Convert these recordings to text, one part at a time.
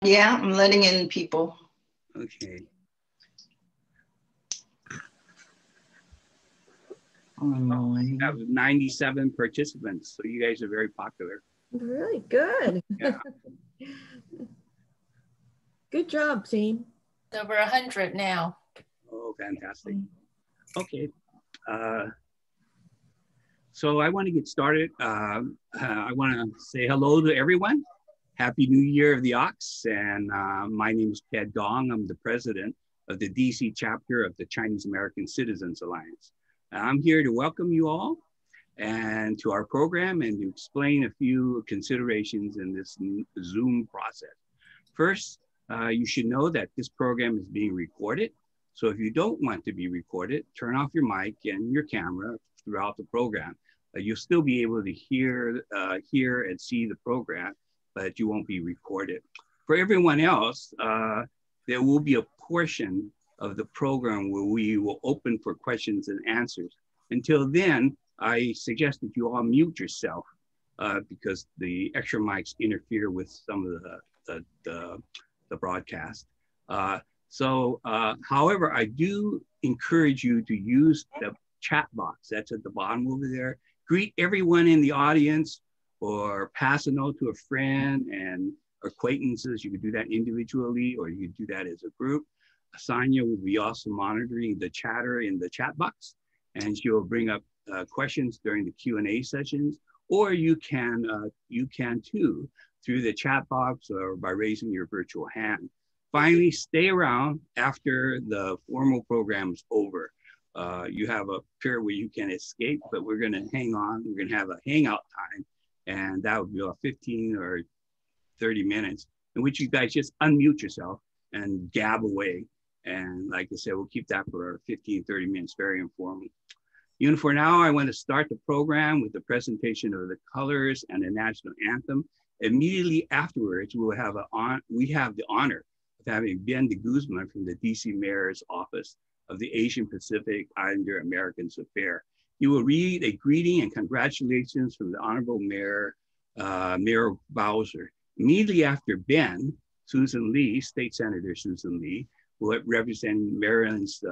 Yeah, I'm letting in people. Okay. Oh, we have 97 participants, so you guys are very popular. Really good. Yeah. Good job, team. Over 100 now. Oh, fantastic. Okay. So I want to get started. I want to say hello to everyone. Happy New Year of the Ox. And my name is Ted Dong. I'm the president of the DC chapter of the Chinese American Citizens Alliance. I'm here to welcome you all and to our program and to explain a few considerations in this Zoom process. First, you should know that this program is being recorded. So if you don't want to be recorded, turn off your mic and your camera throughout the program. You'll still be able to hear and see the program, but you won't be recorded. For everyone else, there will be a portion of the program where we will open for questions and answers. Until then, I suggest that you all mute yourself because the extra mics interfere with some of the broadcast. However, I do encourage you to use the chat box that's at the bottom over there. Greet everyone in the audience or pass a note to a friend and acquaintances. You could do that individually or you could do that as a group. Sonia will be also monitoring the chatter in the chat box, and she will bring up questions during the Q&A sessions, or you can too through the chat box or by raising your virtual hand. Finally, stay around after the formal program is over. You have a period where you can escape, but we're going to hang on. We're going to have a hangout time, and that would be about 15 or 30 minutes in which you guys just unmute yourself and gab away. And like I said, we'll keep that for 15, 30 minutes, very informal. Even for now, I want to start the program with the presentation of the colors and the national anthem. Immediately afterwards, we have the honor of having Ben de Guzman from the DC Mayor's Office of the Asian Pacific Islander Americans Affairs. He will read a greeting and congratulations from the Honorable Mayor, Mayor Bowser. Immediately after Ben, Susan Lee, State Senator Susan Lee, who represents Maryland's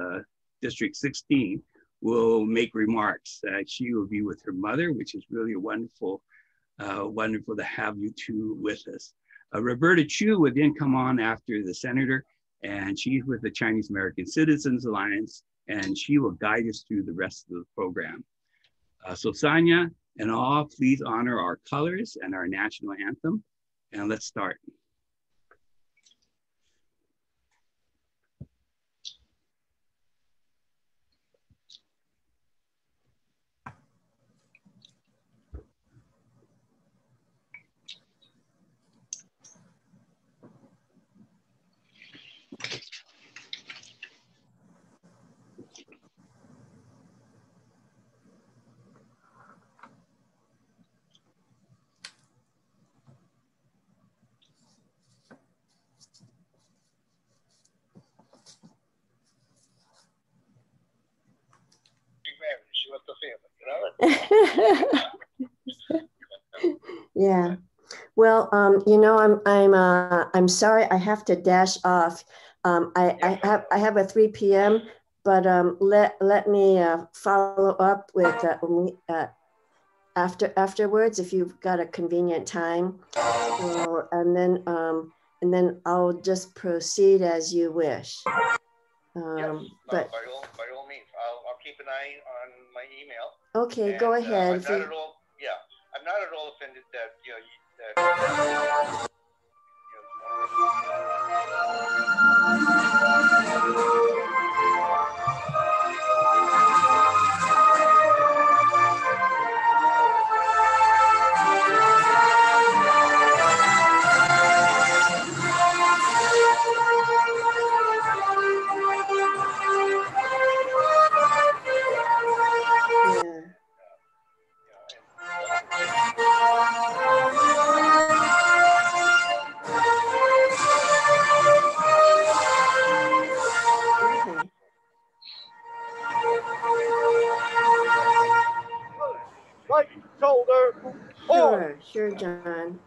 District 16, will make remarks. She will be with her mother, which is really wonderful to have you two with us. Roberta Chu would then come on after the senator, and she's with the Chinese American Citizens Alliance, and she will guide us through the rest of the program. So Sonia and all, please honor our colors and our national anthem, and let's start. Yeah. Well, you know, I'm sorry I have to dash off. I have a 3 p.m. but let me follow up with afterwards if you've got a convenient time, and then I'll just proceed as you wish. Yes, but by all means, I'll keep an eye on my email. Okay, and, go ahead. I'm not at all offended that Sure, John.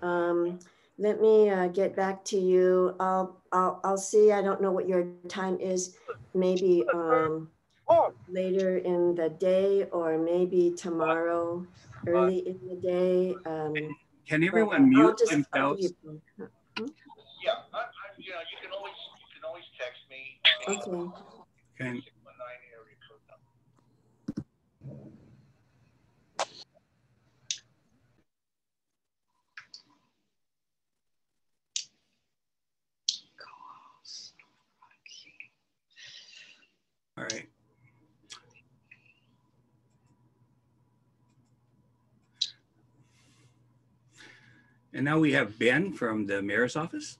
let me get back to you. I'll see. I don't know what your time is. Maybe later in the day, or maybe tomorrow early in the day. Can everyone mute I'll give themselves? you. Yeah, you know, you can always text me. Okay. Can, 619 area code number. all right. And now we have Ben from the mayor's office.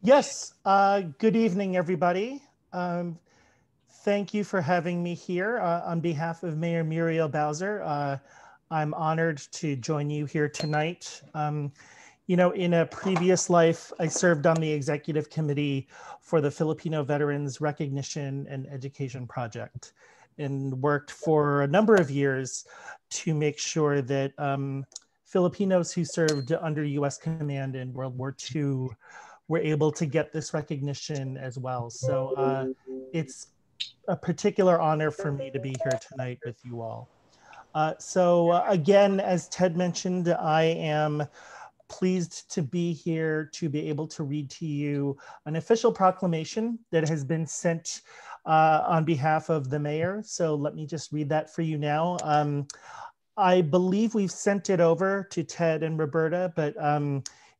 Yes, good evening, everybody. Thank you for having me here. On behalf of Mayor Muriel Bowser, I'm honored to join you here tonight. You know, in a previous life, I served on the executive committee for the Filipino Veterans Recognition and Education Project and worked for a number of years to make sure that Filipinos who served under US command in World War II were able to get this recognition as well. So it's a particular honor for me to be here tonight with you all. Again, as Ted mentioned, I am pleased to be here to be able to read to you an official proclamation that has been sent on behalf of the mayor. So let me just read that for you now. I believe we've sent it over to Ted and Roberta, but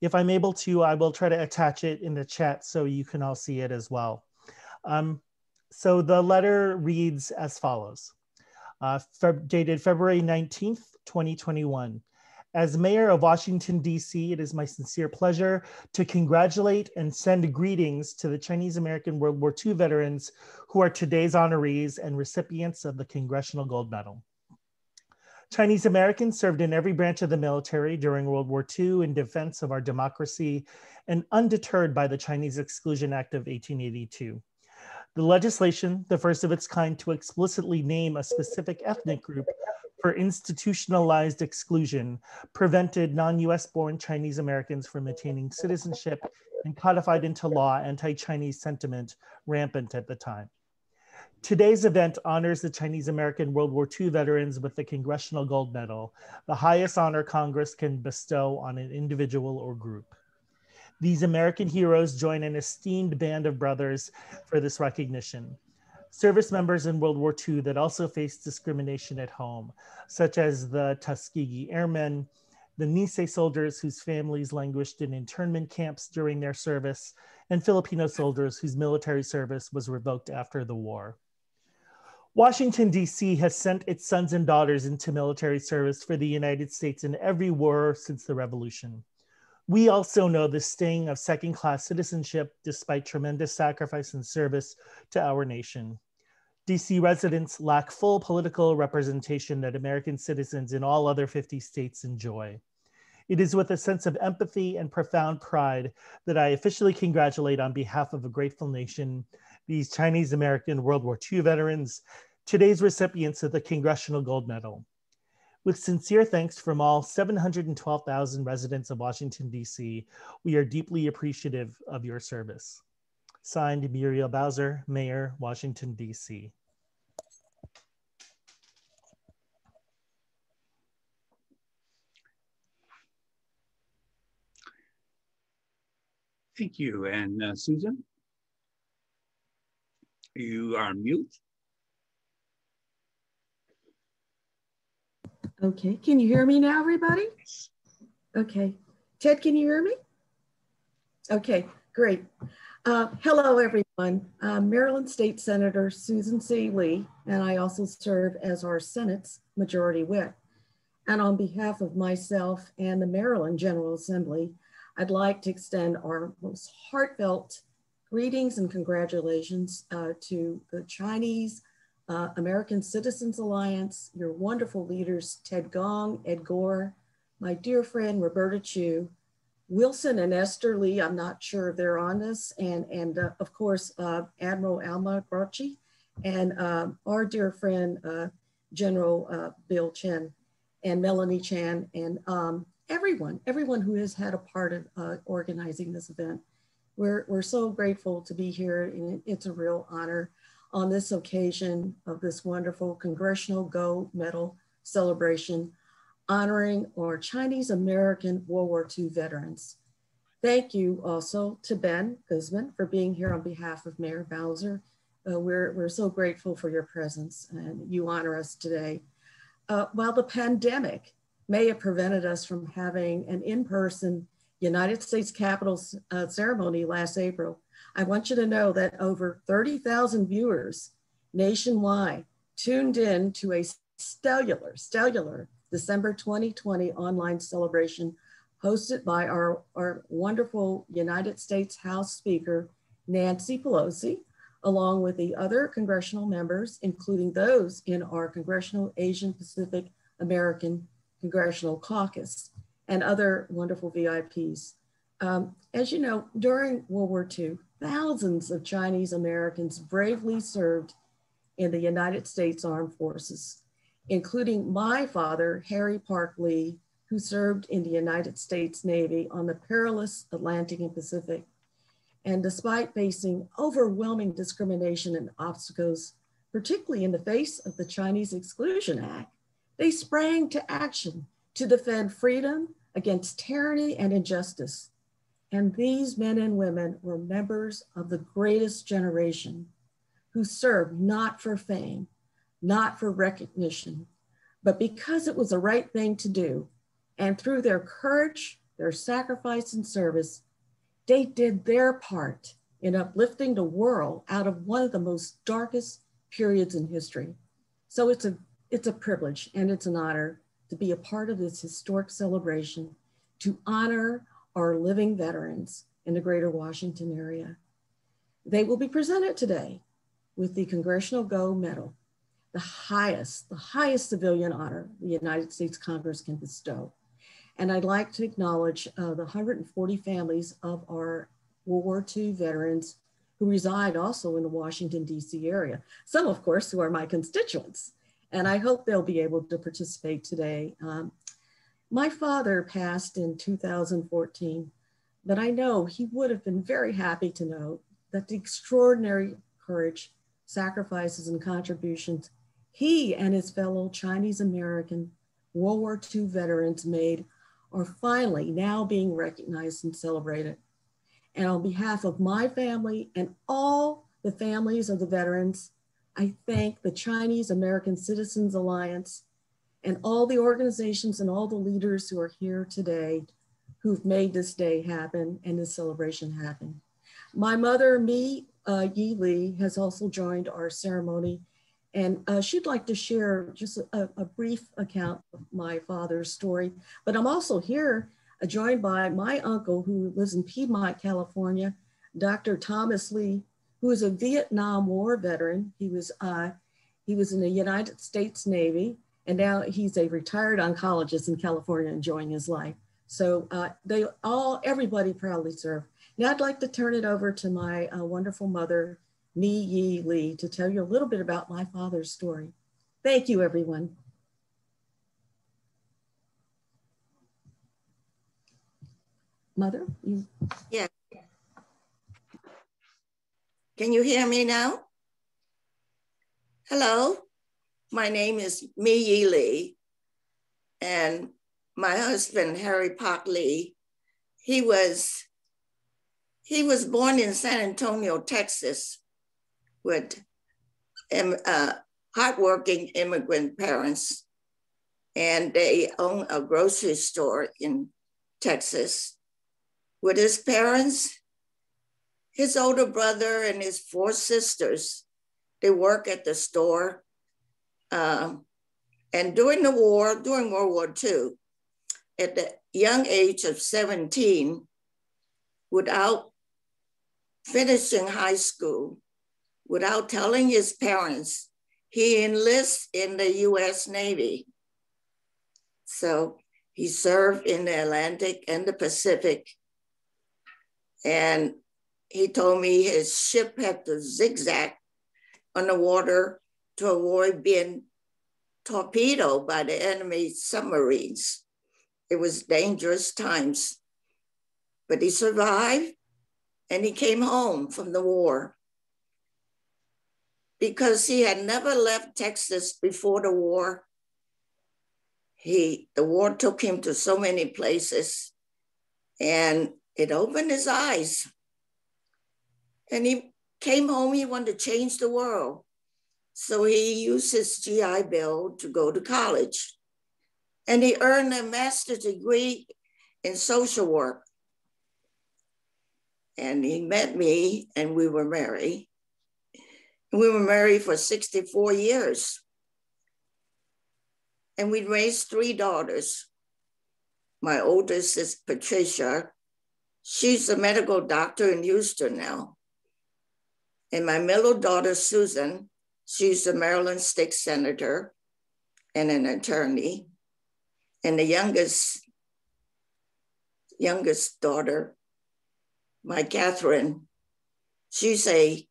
if I'm able to, I will try to attach it in the chat so you can all see it as well. So the letter reads as follows. Dated February 19th, 2021. As mayor of Washington, D.C., it is my sincere pleasure to congratulate and send greetings to the Chinese American World War II veterans who are today's honorees and recipients of the Congressional Gold Medal. Chinese Americans served in every branch of the military during World War II in defense of our democracy and undeterred by the Chinese Exclusion Act of 1882. The legislation, the first of its kind to explicitly name a specific ethnic group for institutionalized exclusion, prevented non-US born Chinese Americans from attaining citizenship and codified into law anti-Chinese sentiment rampant at the time. Today's event honors the Chinese American World War II veterans with the Congressional Gold Medal, the highest honor Congress can bestow on an individual or group. These American heroes join an esteemed band of brothers for this recognition. Service members in World War II that also faced discrimination at home, such as the Tuskegee Airmen, the Nisei soldiers whose families languished in internment camps during their service, and Filipino soldiers whose military service was revoked after the war. Washington, D.C. has sent its sons and daughters into military service for the United States in every war since the Revolution. We also know the sting of second-class citizenship despite tremendous sacrifice and service to our nation. DC residents lack full political representation that American citizens in all other 50 states enjoy. It is with a sense of empathy and profound pride that I officially congratulate on behalf of a grateful nation these Chinese American World War II veterans, today's recipients of the Congressional Gold Medal. With sincere thanks from all 712,000 residents of Washington, D.C., we are deeply appreciative of your service. Signed, Muriel Bowser, Mayor, Washington, D.C. Thank you. And Susan, you are on mute. Okay, can you hear me now, everybody? Okay, Ted, can you hear me? Okay, great. Hello, everyone. Maryland State Senator Susan C. Lee, and I also serve as our Senate's Majority Whip. And on behalf of myself and the Maryland General Assembly, I'd like to extend our most heartfelt greetings and congratulations to the Chinese American Citizens Alliance, your wonderful leaders, Ted Gong, Ed Gore, my dear friend, Roberta Chu, Wilson and Esther Lee, I'm not sure if they're on this, and of course, Admiral Alma Grocki, and our dear friend, General Bill Chen, and Melanie Chan, and everyone who has had a part of organizing this event. We're so grateful to be here, and it's a real honor on this occasion of this wonderful Congressional Gold Medal celebration honoring our Chinese American World War II veterans. Thank you also to Ben Guzman for being here on behalf of Mayor Bowser. We're so grateful for your presence, and you honor us today. While the pandemic may have prevented us from having an in-person United States Capitol ceremony last April, I want you to know that over 30,000 viewers nationwide tuned in to a stellar December 2020 online celebration hosted by our wonderful United States House Speaker, Nancy Pelosi, along with the other congressional members, including those in our Congressional Asian Pacific American Congressional Caucus and other wonderful VIPs. As you know, during World War II, thousands of Chinese Americans bravely served in the United States Armed Forces, including my father, Harry Park Lee, who served in the United States Navy on the perilous Atlantic and Pacific. And despite facing overwhelming discrimination and obstacles, particularly in the face of the Chinese Exclusion Act, they sprang to action to defend freedom against tyranny and injustice. And these men and women were members of the greatest generation who served not for fame, not for recognition, but because it was the right thing to do. And through their courage, their sacrifice and service, they did their part in uplifting the world out of one of the most darkest periods in history. So it's a privilege and it's an honor to be a part of this historic celebration to honor our living veterans in the greater Washington area. They will be presented today with the Congressional Gold Medal, the highest civilian honor the United States Congress can bestow. And I'd like to acknowledge the 140 families of our World War II veterans who reside also in the Washington, D.C. area. Some, of course, who are my constituents. And I hope they'll be able to participate today. My father passed in 2014, but I know he would have been very happy to know that the extraordinary courage, sacrifices, and contributions he and his fellow Chinese American World War II veterans made are finally now being recognized and celebrated. And on behalf of my family and all the families of the veterans, I thank the Chinese American Citizens Alliance and all the organizations and all the leaders who are here today who've made this day happen and this celebration happen. My mother, Mi Yi Lee, has also joined our ceremony, and she'd like to share just a brief account of my father's story. But I'm also here joined by my uncle who lives in Piedmont, California, Dr. Thomas Lee, who is a Vietnam War veteran. He was in the United States Navy, and now he's a retired oncologist in California enjoying his life. So everybody proudly served. Now I'd like to turn it over to my wonderful mother, Mi Yi Lee, to tell you a little bit about my father's story. Thank you, everyone. Mother, you. Yeah. Can you hear me now? Hello, my name is Mi Yi Lee, and my husband, Harry Park Lee, he was born in San Antonio, Texas, with hardworking immigrant parents, and they own a grocery store in Texas. With his parents, his older brother, and his 4 sisters, they work at the store. And during World War II, at the young age of 17, without finishing high school, without telling his parents, he enlists in the US Navy. So he served in the Atlantic and the Pacific. And he told me his ship had to zigzag on the water to avoid being torpedoed by the enemy submarines. It was dangerous times, but he survived and he came home from the war because he had never left Texas before the war. The war took him to so many places and it opened his eyes. And he came home, he wanted to change the world. So he used his GI Bill to go to college. And he earned a master's degree in social work. And he met me and we were married. And we were married for 64 years. And we raised 3 daughters. My oldest is Patricia. She's a medical doctor in Houston now. And my middle daughter, Susan, she's a Maryland state senator and an attorney. And the youngest daughter, my Catherine, she's a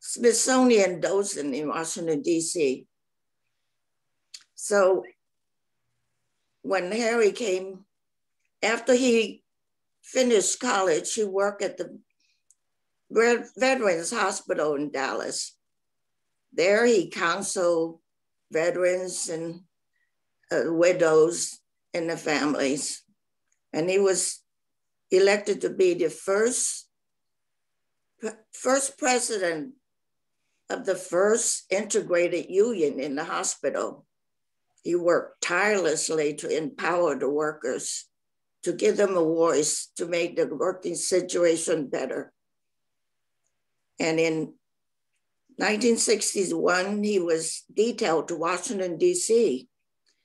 Smithsonian docent in Washington, D.C. So when Harry came, after he finished college, he worked at the Veterans Hospital in Dallas. There he counseled veterans and widows and the families. And he was elected to be the first president of the first integrated union in the hospital. He worked tirelessly to empower the workers, to give them a voice, to make the working situation better. And in 1961, he was detailed to Washington, D.C.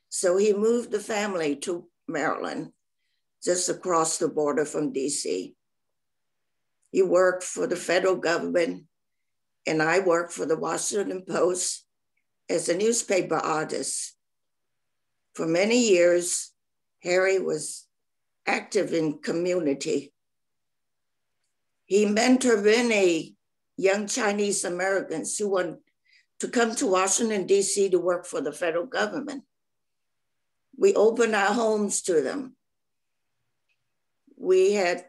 So he moved the family to Maryland, just across the border from D.C. He worked for the federal government, and I worked for the Washington Post as a newspaper artist. For many years, Harry was active in community. He mentored many young Chinese Americans who want to come to Washington, D.C. to work for the federal government. We opened our homes to them. We had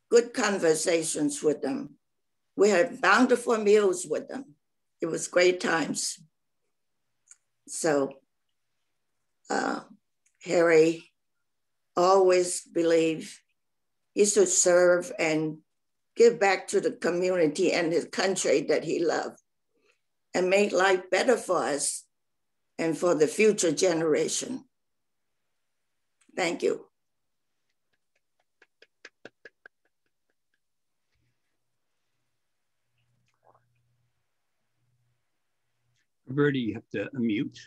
good conversations with them. We had bountiful meals with them. It was great times. So Harry always believed he should serve and give back to the community and his country that he loved and make life better for us and for the future generation. Thank you. Roberta, you have to unmute.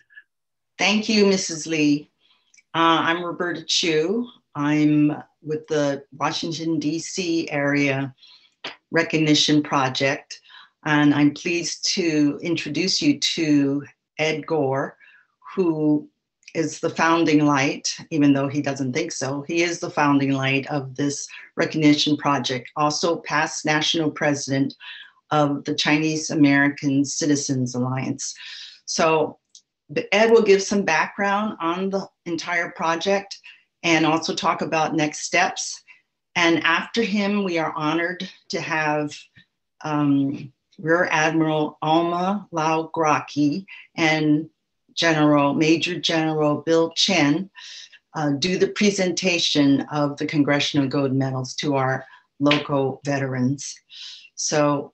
Thank you, Mrs. Lee. I'm Roberta Chu. I'm with the Washington, D.C. area recognition project, and I'm pleased to introduce you to Ed Gore, who is the founding light, even though he doesn't think so. He is the founding light of this recognition project, also past national president of the Chinese American Citizens Alliance. So Ed will give some background on the entire project and also talk about next steps. And after him, we are honored to have Rear Admiral Alma Lao Grocki and Major General Bill Chen do the presentation of the Congressional Gold Medals to our local veterans. So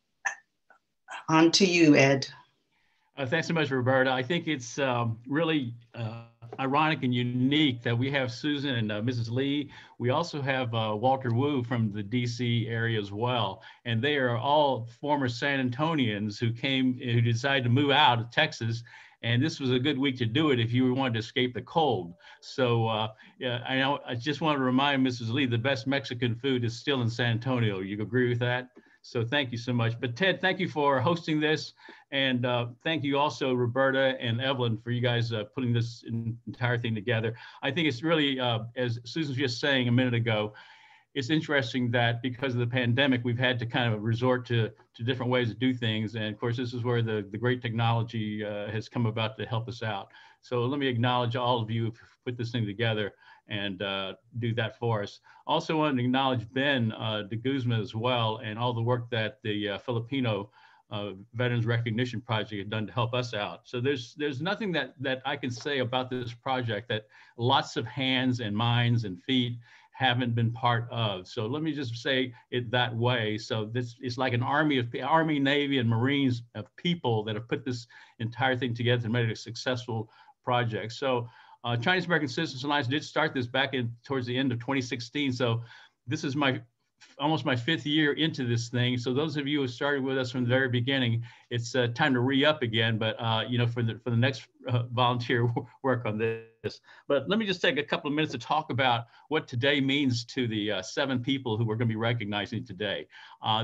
on to you, Ed. Thanks so much, Roberta. I think it's really ironic and unique that we have Susan and Mrs. Lee. We also have Walter Wu from the DC area as well. And they are all former San Antonians who decided to move out of Texas. And this was a good week to do it if you wanted to escape the cold. So yeah, I just want to remind Mrs. Lee, the best Mexican food is still in San Antonio. You agree with that? So thank you so much. But Ted, thank you for hosting this. And thank you also, Roberta and Evelyn, for you guys putting this entire thing together. I think it's really, as Susan was just saying a minute ago, it's interesting that because of the pandemic, we've had to kind of resort to different ways to do things. And of course, this is where the great technology has come about to help us out. So let me acknowledge all of you who put this thing together and do that for us. Also want to acknowledge Ben de Guzman as well, and all the work that the Filipino Veterans Recognition Project has done to help us out. So there's nothing that I can say about this project that lots of hands and minds and feet haven't been part of. So let me just say it that way. So this is like an army, Navy, and Marines of people that have put this entire thing together and made it a successful project. So Chinese American Citizens Alliance did start this back towards the end of 2016. So this is almost my 5th year into this thing. So those of you who started with us from the very beginning, it's time to re-up again, but for the next volunteer work on this. But let me just take a couple of minutes to talk about what today means to the 7 people who we're going to be recognizing today.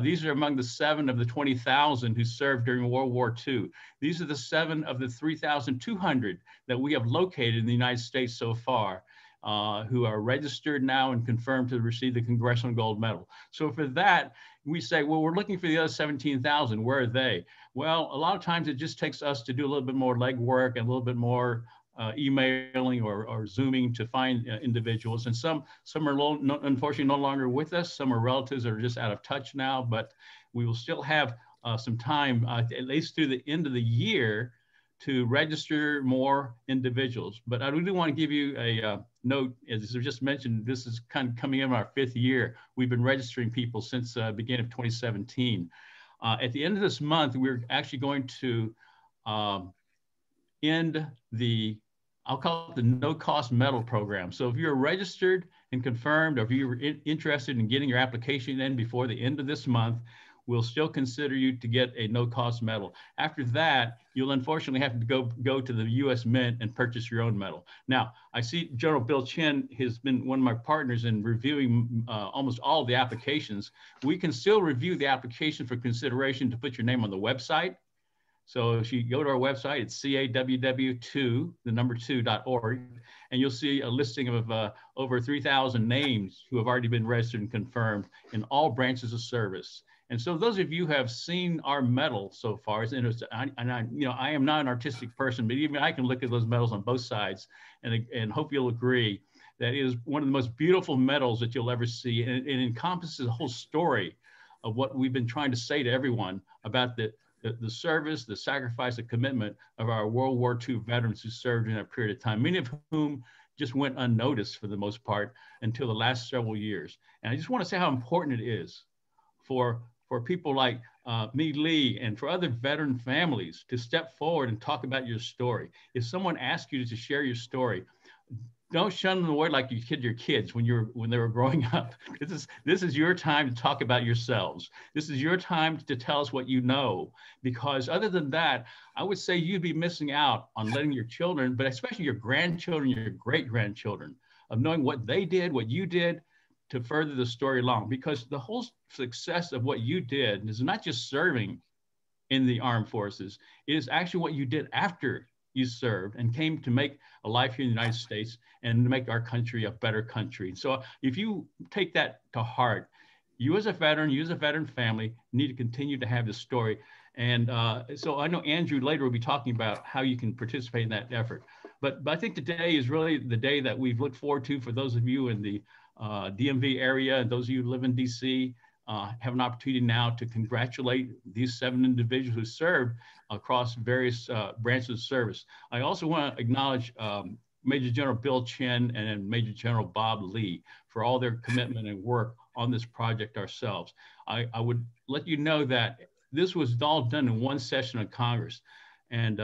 These are among the 7 of the 20,000 who served during World War II. These are the 7 of the 3,200 that we have located in the United States so far. Who are registered now and confirmed to receive the Congressional Gold Medal. So for that, we say, well, we're looking for the other 17,000. Where are they? Well, a lot of times it just takes us to do a little bit more legwork and a little bit more emailing or Zooming to find individuals. And some are unfortunately no longer with us. Some are relatives that are just out of touch now, but we will still have some time, at least through the end of the year, to register more individuals. But I do want to give you a note, as I just mentioned, this is kind of coming in our 5th year. We've been registering people since the beginning of 2017. At the end of this month, we're actually going to end I'll call it the no-cost medal program. So if you're registered and confirmed, or if you're interested in getting your application in before the end of this month, we'll still consider you to get a no-cost medal. After that, you'll unfortunately have to go to the U.S. Mint and purchase your own medal. Now, I see General Bill Chen has been one of my partners in reviewing almost all of the applications. We can still review the application for consideration to put your name on the website. So if you go to our website, it's CAWW2.org, and you'll see a listing of over 3,000 names who have already been registered and confirmed in all branches of service. And so those of you who have seen our medal so far, I am not an artistic person, but even I can look at those medals on both sides and hope you'll agree that it is one of the most beautiful medals that you'll ever see. And it encompasses the whole story of what we've been trying to say to everyone about the service, the sacrifice, the commitment of our World War II veterans who served in that period of time, many of whom just went unnoticed for the most part until the last several years. And I just want to say how important it is for people like me, Lee, and for other veteran families to step forward and talk about your story. If someone asks you to share your story, don't shun them away like you kid your kids when they were growing up. This is your time to talk about yourselves. This is your time to tell us what you know, because other than that, I would say you'd be missing out on letting your children, but especially your grandchildren, your great-grandchildren, of knowing what they did, what you did, to further the story along, because the whole success of what you did is not just serving in the armed forces, it is actually what you did after you served and came to make a life here in the United States and to make our country a better country. So if you take that to heart, you as a veteran family need to continue to have this story. And so I know Andrew later will be talking about how you can participate in that effort. But I think today is really the day that we've looked forward to for those of you in the DMV area, and those of you who live in DC, have an opportunity now to congratulate these 7 individuals who served across various branches of service. I also want to acknowledge Major General Bill Chen and Major General Bob Lee for all their commitment and work on this project ourselves. I would let you know that this was all done in one session of Congress. And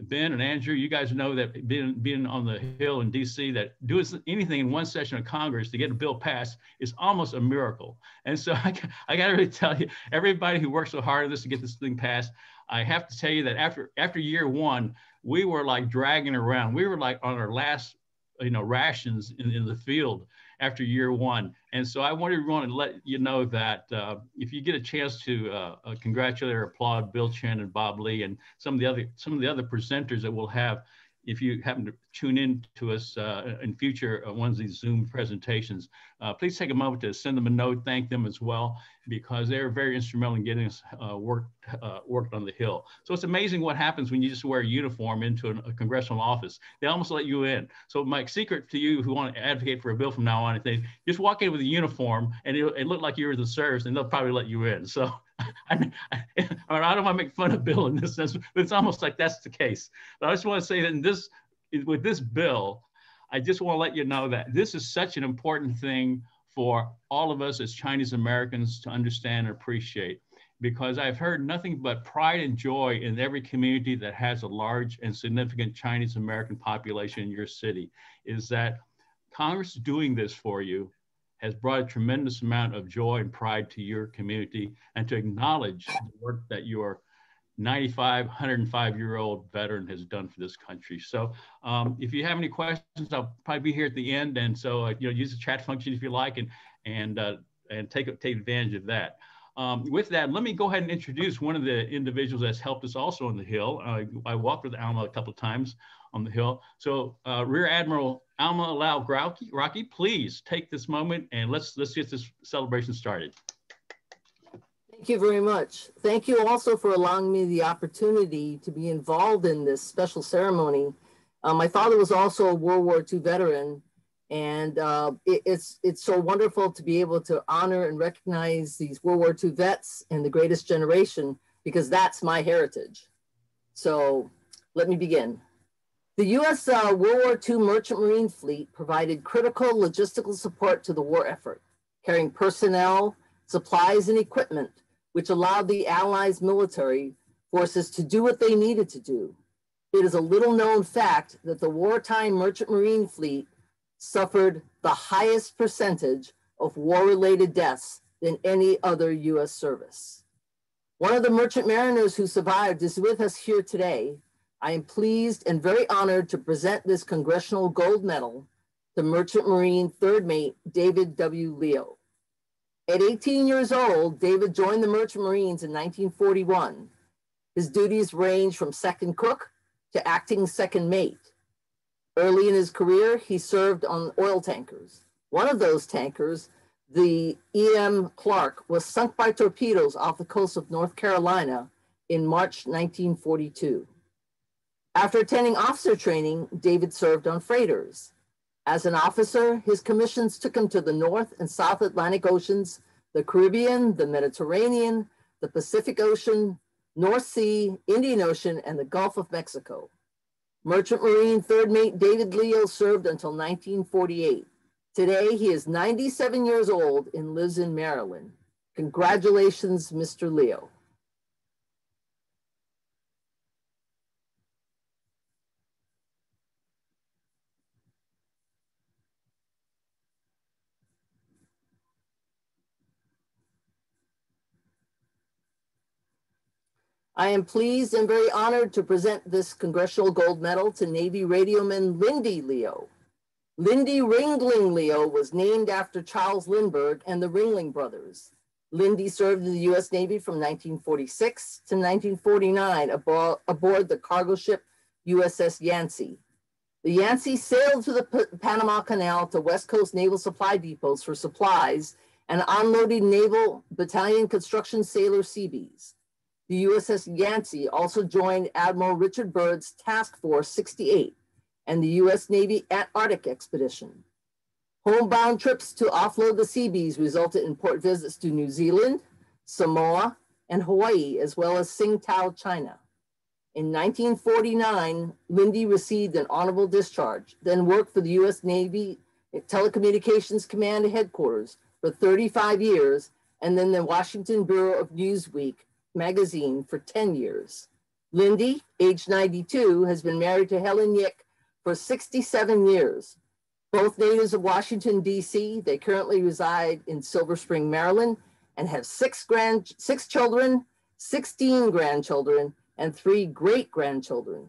Ben and Andrew, you guys know that being on the Hill in DC, that doing anything in one session of Congress to get a bill passed is almost a miracle. And so I got to really tell you, everybody who worked so hard on this to get this thing passed, I have to tell you that after year 1, we were like dragging around. We were like on our last, rations in the field after year 1. And so I want everyone to let you know that if you get a chance to congratulate or applaud Bill Chen and Bob Lee and some of the other presenters that we'll have if you happen to tune in to us in future ones of these Zoom presentations, please take a moment to send them a note, thank them as well, because they're very instrumental in getting us worked on the Hill. So it's amazing what happens when you just wear a uniform into a congressional office. They almost let you in. So my secret to you who want to advocate for a bill from now on, is they just walk in with a uniform and it look like you're the service, and they'll probably let you in. So I don't want to make fun of Bill in this sense, but it's almost like that's the case. But I just want to say that with this bill, I just want to let you know that this is such an important thing for all of us as Chinese Americans to understand and appreciate, because I've heard nothing but pride and joy in every community that has a large and significant Chinese American population in your city, is that Congress doing this for you has brought a tremendous amount of joy and pride to your community, and to acknowledge the work that your 95, 105-year-old veteran has done for this country. So if you have any questions, I'll probably be here at the end. And so, use the chat function if you like, and take advantage of that. With that, let me go ahead and introduce one of the individuals that's helped us also on the Hill. I walked with Alma a couple of times on the Hill. So Rear Admiral Alma Grocki, please take this moment and let's get this celebration started. Thank you very much. Thank you also for allowing me the opportunity to be involved in this special ceremony. My father was also a World War II veteran, and it's so wonderful to be able to honor and recognize these World War II vets and the greatest generation, because that's my heritage. So let me begin. The U.S. World War II Merchant Marine Fleet provided critical logistical support to the war effort, carrying personnel, supplies, and equipment, which allowed the Allies military forces to do what they needed to do. It is a little known fact that the wartime Merchant Marine Fleet suffered the highest percentage of war-related deaths than any other US service. One of the merchant mariners who survived is with us here today. I am pleased and very honored to present this Congressional Gold Medal to Merchant Marine Third Mate David W. Leo. At 18 years old, David joined the Merchant Marines in 1941. His duties ranged from second cook to acting second mate. Early in his career, he served on oil tankers. One of those tankers, the E.M. Clark, was sunk by torpedoes off the coast of North Carolina in March 1942. After attending officer training, David served on freighters. As an officer, his commissions took him to the North and South Atlantic Oceans, the Caribbean, the Mediterranean, the Pacific Ocean, North Sea, Indian Ocean, and the Gulf of Mexico. Merchant Marine Third Mate David Leo served until 1948. Today, he is 97 years old and lives in Maryland. Congratulations, Mr. Leo. I am pleased and very honored to present this Congressional Gold Medal to Navy radioman Lindy Leo. Lindy Ringling Leo was named after Charles Lindbergh and the Ringling brothers. Lindy served in the U.S. Navy from 1946 to 1949 aboard the cargo ship USS Yancey. The Yancey sailed through the Panama Canal to West Coast naval supply depots for supplies and unloaded Naval Battalion Construction Sailor Seabees. The USS Yancey also joined Admiral Richard Byrd's Task Force 68 and the U.S. Navy Antarctic Expedition. Homebound trips to offload the Seabees resulted in port visits to New Zealand, Samoa, and Hawaii, as well as Tsingtao, China. In 1949, Lindy received an honorable discharge, then worked for the U.S. Navy Telecommunications Command Headquarters for 35 years, and then the Washington Bureau of Newsweek magazine for 10 years. Lindy, age 92, has been married to Helen Yick for 67 years. Both natives of Washington, D.C., they currently reside in Silver Spring, Maryland, and have 6 children, 16 grandchildren, and 3 great-grandchildren.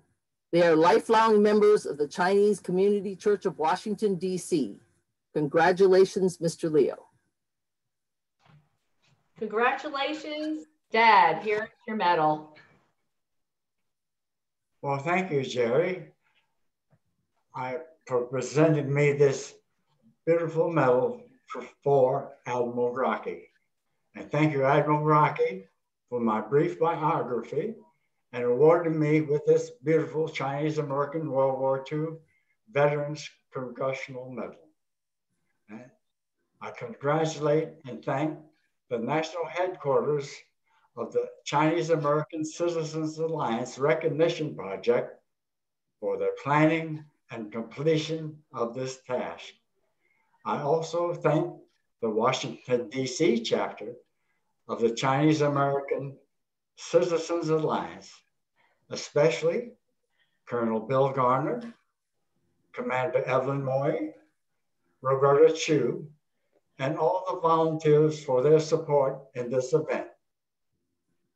They are lifelong members of the Chinese Community Church of Washington, D.C. Congratulations, Mr. Leo. Congratulations, Dad. Here's your medal. Well, thank you, Jerry. presented me this beautiful medal for Admiral Grocki. And thank you, Admiral Grocki, for my brief biography and awarding me with this beautiful Chinese-American World War II Veterans Congressional Medal. And I congratulate and thank the national headquarters of the Chinese-American Citizens Alliance Recognition Project for their planning and completion of this task. I also thank the Washington, D.C. chapter of the Chinese-American Citizens Alliance, especially Colonel Bill Garner, Commander Evelyn Moy, Roberta Chu, and all the volunteers for their support in this event.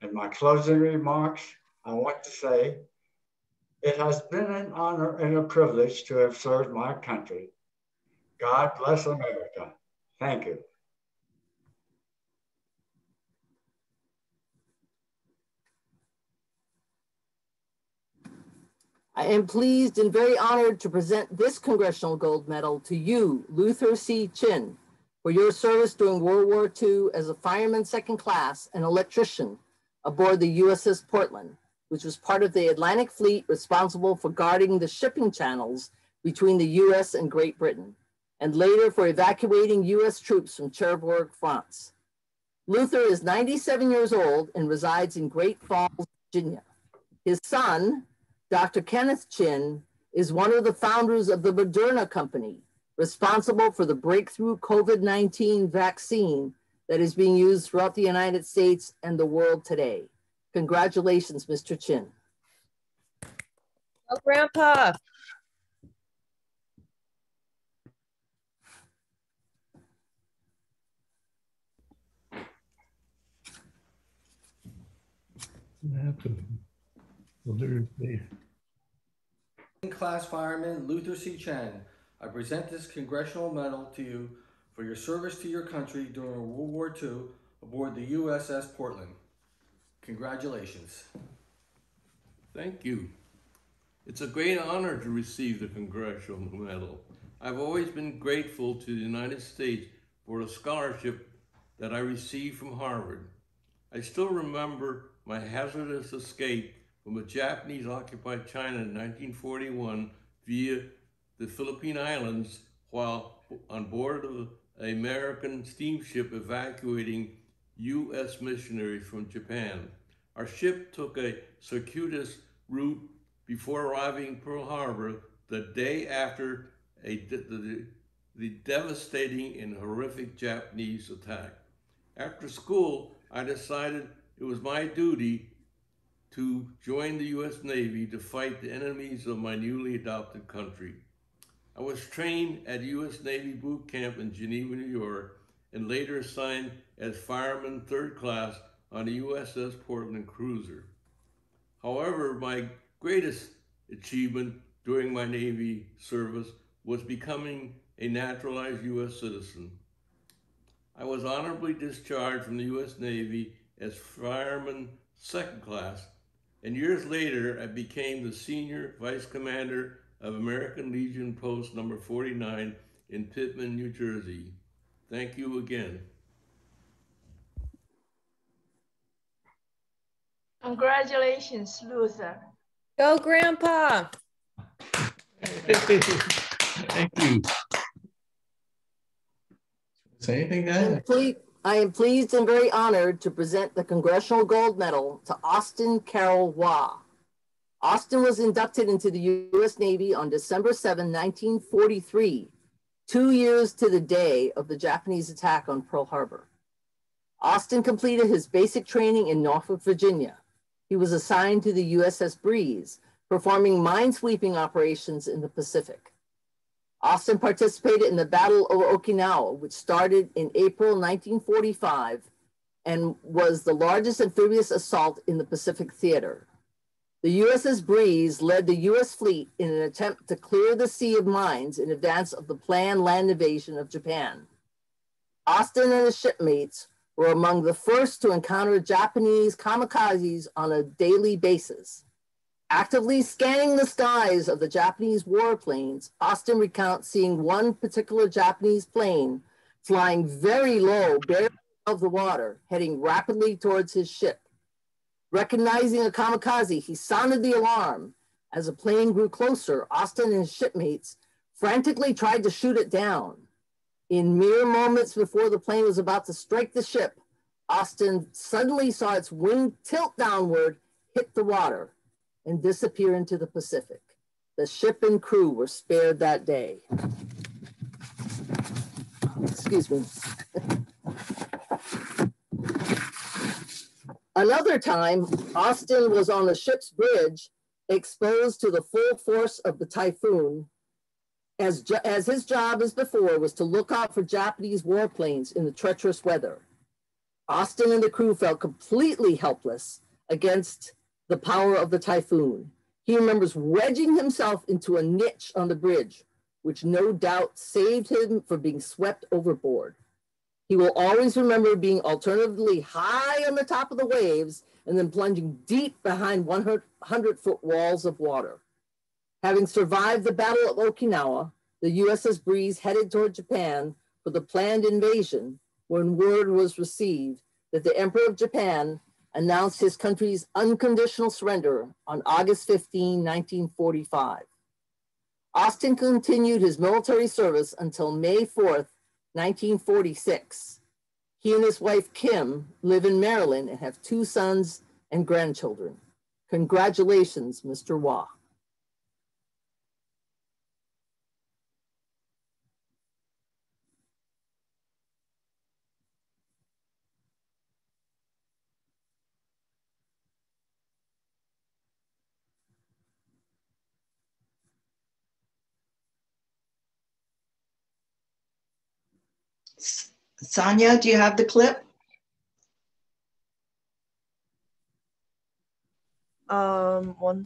In my closing remarks, I want to say, it has been an honor and a privilege to have served my country. God bless America. Thank you. I am pleased and very honored to present this Congressional Gold Medal to you, Luther C. Chien, for your service during World War II as a fireman second class and electrician aboard the USS Portland, which was part of the Atlantic Fleet responsible for guarding the shipping channels between the US and Great Britain, and later for evacuating US troops from Cherbourg, France. Luther is 97 years old and resides in Great Falls, Virginia. His son, Dr. Kenneth Chien, is one of the founders of the Moderna Company, responsible for the breakthrough COVID-19 vaccine that is being used throughout the United States and the world today. Congratulations, Mr. Chien. Oh, Grandpa. What happened? Well, there's the Class Fireman Luther C. Chen, I present this Congressional Medal to you for your service to your country during World War II aboard the USS Portland. Congratulations. Thank you. It's a great honor to receive the Congressional Medal. I've always been grateful to the United States for the scholarship that I received from Harvard. I still remember my hazardous escape from a Japanese-occupied China in 1941 via the Philippine Islands while on board of an American steamship evacuating U.S. missionaries from Japan. Our ship took a circuitous route before arriving in Pearl Harbor the day after the devastating and horrific Japanese attack. After school, I decided it was my duty to join the U.S. Navy to fight the enemies of my newly adopted country. I was trained at U.S. Navy boot camp in Geneva, New York, and later assigned as fireman third class on the USS Portland cruiser. However, my greatest achievement during my Navy service was becoming a naturalized U.S. citizen. I was honorably discharged from the U.S. Navy as fireman second class, and years later, I became the senior vice commander of American Legion Post number 49 in Pittman, New Jersey. Thank you again. Congratulations, Luther. Go, Grandpa. Thank you. Say anything, guys? I am pleased and very honored to present the Congressional Gold Medal to Austin Carroll Wah. Austin was inducted into the U.S. Navy on December 7, 1943, 2 years to the day of the Japanese attack on Pearl Harbor. Austin completed his basic training in Norfolk, Virginia. He was assigned to the USS Breeze, performing minesweeping operations in the Pacific. Austin participated in the Battle of Okinawa, which started in April 1945 and was the largest amphibious assault in the Pacific theater. The USS Breeze led the US fleet in an attempt to clear the sea of mines in advance of the planned land invasion of Japan. Austin and his shipmates were among the first to encounter Japanese kamikazes on a daily basis. Actively scanning the skies of the Japanese warplanes, Austin recounts seeing one particular Japanese plane flying very low, barely above the water, heading rapidly towards his ship. Recognizing a kamikaze, he sounded the alarm. As the plane grew closer, Austin and his shipmates frantically tried to shoot it down. In mere moments before the plane was about to strike the ship, Austin suddenly saw its wing tilt downward, hit the water, and disappear into the Pacific. The ship and crew were spared that day. Excuse me. Another time, Austin was on a ship's bridge, exposed to the full force of the typhoon, as his job as before was to look out for Japanese warplanes in the treacherous weather. Austin and the crew felt completely helpless against the power of the typhoon. He remembers wedging himself into a niche on the bridge, which no doubt saved him from being swept overboard. He will always remember being alternatively high on the top of the waves and then plunging deep behind 100-foot walls of water. Having survived the Battle of Okinawa, the USS Breeze headed toward Japan for the planned invasion when word was received that the Emperor of Japan announced his country's unconditional surrender on August 15, 1945. Austin continued his military service until May 4th, 1946. He and his wife, Kim, live in Maryland and have 2 sons and grandchildren. Congratulations, Mr. Wah. Sonia, do you have the clip? One.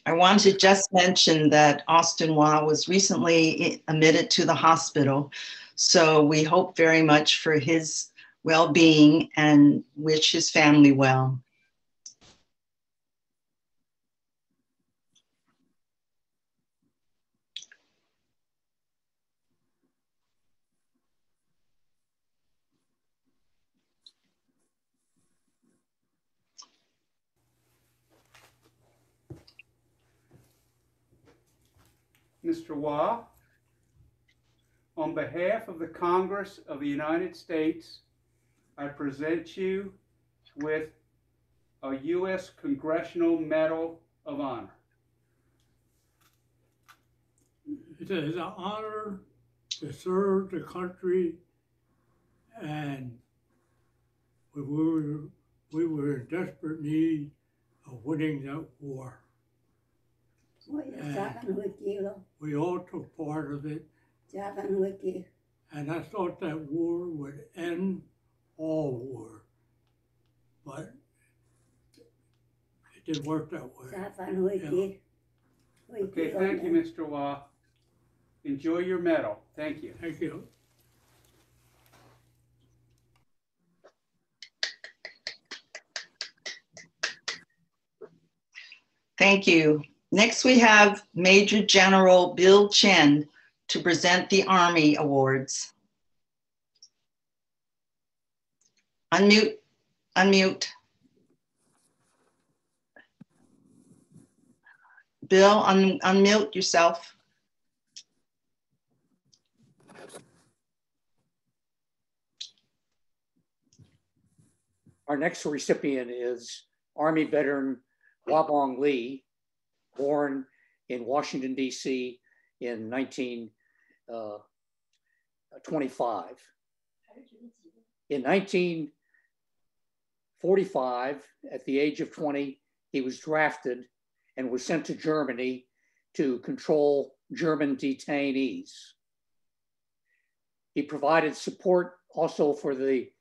I want to just mention that Austin Wah was recently admitted to the hospital. So we hope very much for his well-being and wish his family well. Mr. Wah, on behalf of the Congress of the United States, I present you with a U.S. Congressional Medal of Honor. It is an honor to serve the country, and we were in desperate need of winning that war. We all took part of it, and I thought that war would end all war, but it didn't work that way. Yeah. Okay, thank you, Mr. Wah. Enjoy your medal. Thank you. Thank you. Thank you. Next, we have Major General Bill Chen to present the Army Awards. Unmute, unmute. Bill, unmute yourself. Our next recipient is Army veteran Bong Lee, born in Washington, D.C. in 1925. In 1945, at the age of 20, he was drafted and was sent to Germany to control German detainees. He provided support also for the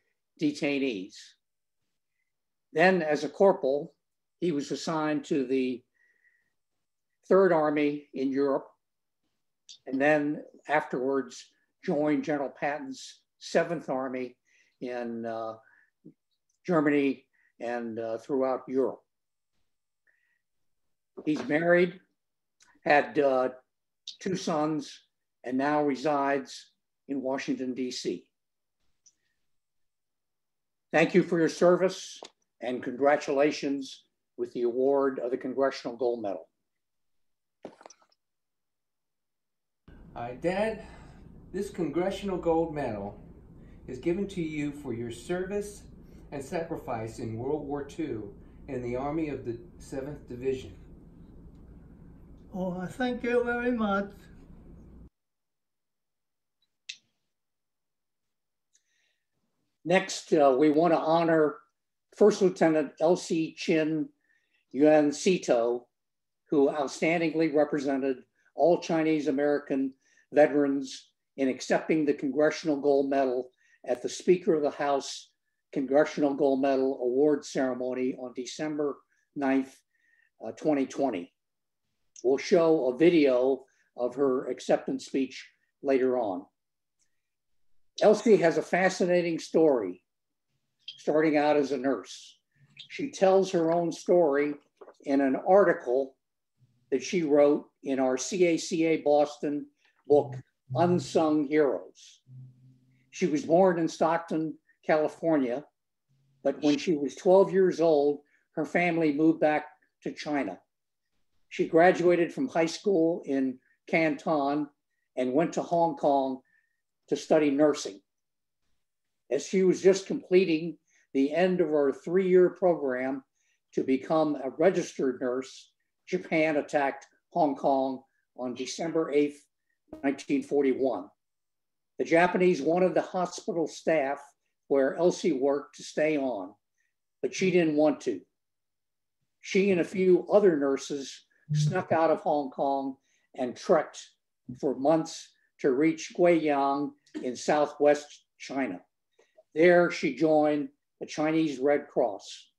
detainees. Then as a corporal, he was assigned to the Third Army in Europe, and then afterwards joined General Patton's Seventh Army in Germany and throughout Europe. He's married, had 2 sons, and now resides in Washington, D.C. Thank you for your service and congratulations with the award of the Congressional Gold Medal. Dad, this Congressional Gold Medal is given to you for your service and sacrifice in World War II in the Army of the 7th Division. Oh, thank you very much. Next, we want to honor First Lieutenant Elsie Seetoo, who outstandingly represented all Chinese American veterans in accepting the Congressional Gold Medal at the Speaker of the House Congressional Gold Medal Award Ceremony on December 9th, 2020. We'll show a video of her acceptance speech later on. Elsie has a fascinating story, starting out as a nurse. She tells her own story in an article that she wrote in our CACA Boston book, Unsung Heroes. She was born in Stockton, California, but when she was 12 years old, her family moved back to China. She graduated from high school in Canton and went to Hong Kong to study nursing. As she was just completing the end of her 3-year program to become a registered nurse, Japan attacked Hong Kong on December 8th, 1941. The Japanese wanted the hospital staff where Elsie worked to stay on, but she didn't want to. She and a few other nurses snuck out of Hong Kong and trekked for months to reach Guiyang in southwest China. There she joined the Chinese Red Cross.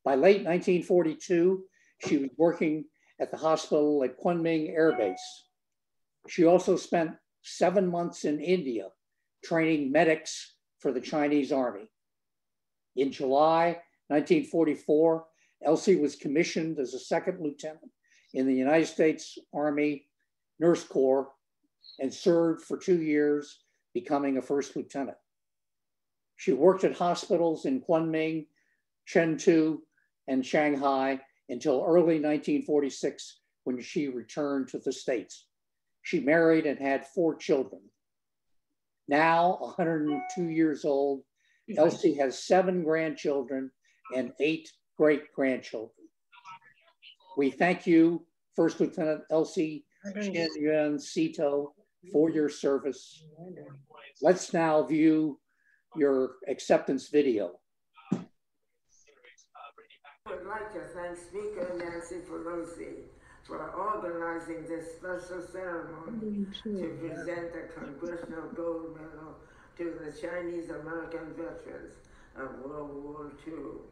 By late 1942, she was working at the hospital at Kunming Air Base. She also spent 7 months in India training medics for the Chinese Army. In July 1944, Elsie was commissioned as a 2nd lieutenant in the United States Army Nurse Corps and served for 2 years, becoming a 1st lieutenant. She worked at hospitals in Kunming, Chen, and Shanghai until early 1946 when she returned to the States. She married and had 4 children. Now 102 years old, Elsie has 7 grandchildren and 8 great-grandchildren. We thank you, First Lieutenant Elsie Seetoo, for your service. Let's now view your acceptance video. I would like to thank Speaker Nancy Pelosi for organizing this special ceremony to present the Congressional Gold Medal to the Chinese American veterans of World War II.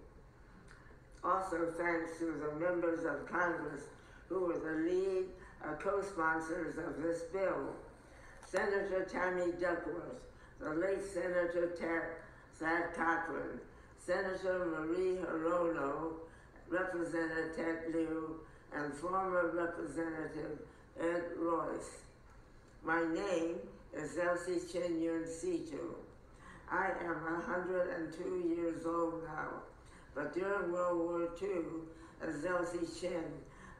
Also thanks to the members of Congress who were the lead co-sponsors of this bill. Senator Tammy Duckworth, the late Senator Thad Cochran, Senator Marie Hirono, Representative Ted Liu, and former Representative Ed Royce. My name is Elsie Seetoo. I am 102 years old now, but during World War II, as Elsie Chen,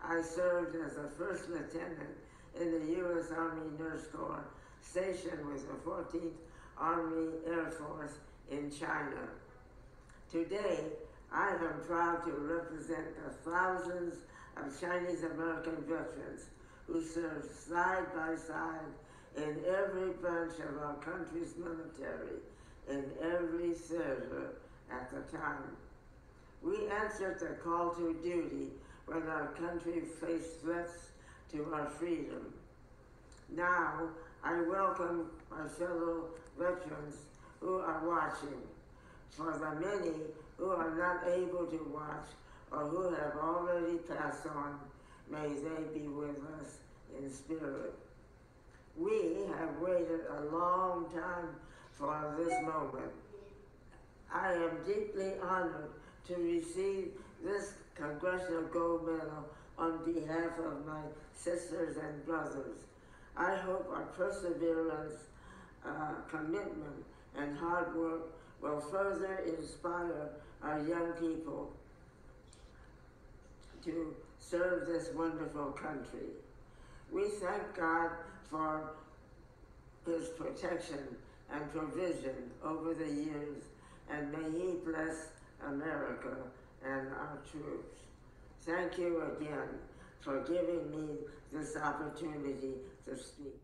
I served as a 1st lieutenant in the U.S. Army Nurse Corps, stationed with the 14th Army Air Force in China. Today, I am proud to represent the thousands of Chinese American veterans who served side by side in every branch of our country's military, in every theater at the time. We answered the call to duty when our country faced threats to our freedom. Now, I welcome my fellow veterans who are watching. For the many who are not able to watch or who have already passed on, may they be with us in spirit. We have waited a long time for this moment. I am deeply honored to receive this Congressional Gold Medal on behalf of my sisters and brothers. I hope our perseverance, commitment, and hard work will further inspire our young people to serve this wonderful country. We thank God for his protection and provision over the years, and may he bless America and our troops. Thank you again for giving me this opportunity to speak.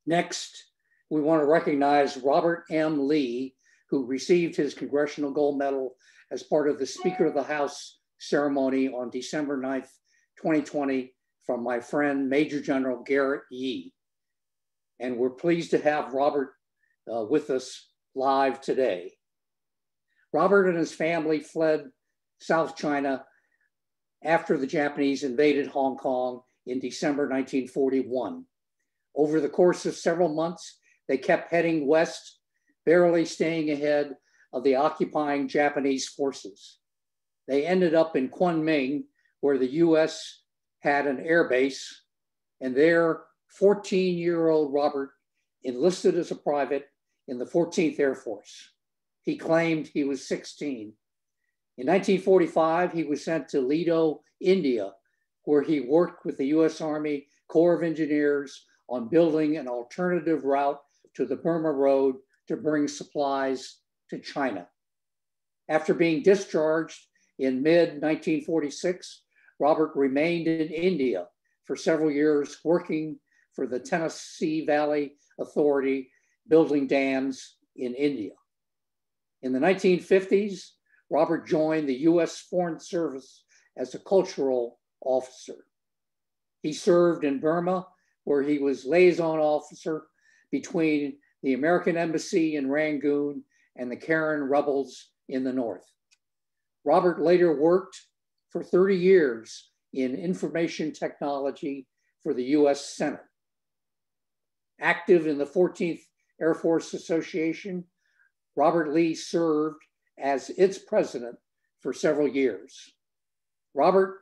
Next, we want to recognize Robert M. Lee, who received his Congressional Gold Medal as part of the Speaker of the House ceremony on December 9th, 2020, from my friend, Major General Garrett Yee. And we're pleased to have Robert with us live today. Robert and his family fled South China after the Japanese invaded Hong Kong in December 1941. Over the course of several months, they kept heading west, barely staying ahead of the occupying Japanese forces. They ended up in Kunming, where the US had an air base, and there 14-year-old Robert enlisted as a private in the 14th Air Force. He claimed he was 16. In 1945, he was sent to Lido, India, where he worked with the US Army Corps of Engineers on building an alternative route to the Burma Road to bring supplies to China. After being discharged in mid-1946, Robert remained in India for several years, working for the Tennessee Valley Authority, building dams in India. In the 1950s, Robert joined the US Foreign Service as a cultural officer. He served in Burma, where he was liaison officer between the American Embassy in Rangoon and the Karen rebels in the north. Robert later worked for 30 years in information technology for the US Senate. Active in the 14th Air Force Association, Robert Lee served as its president for several years. Robert,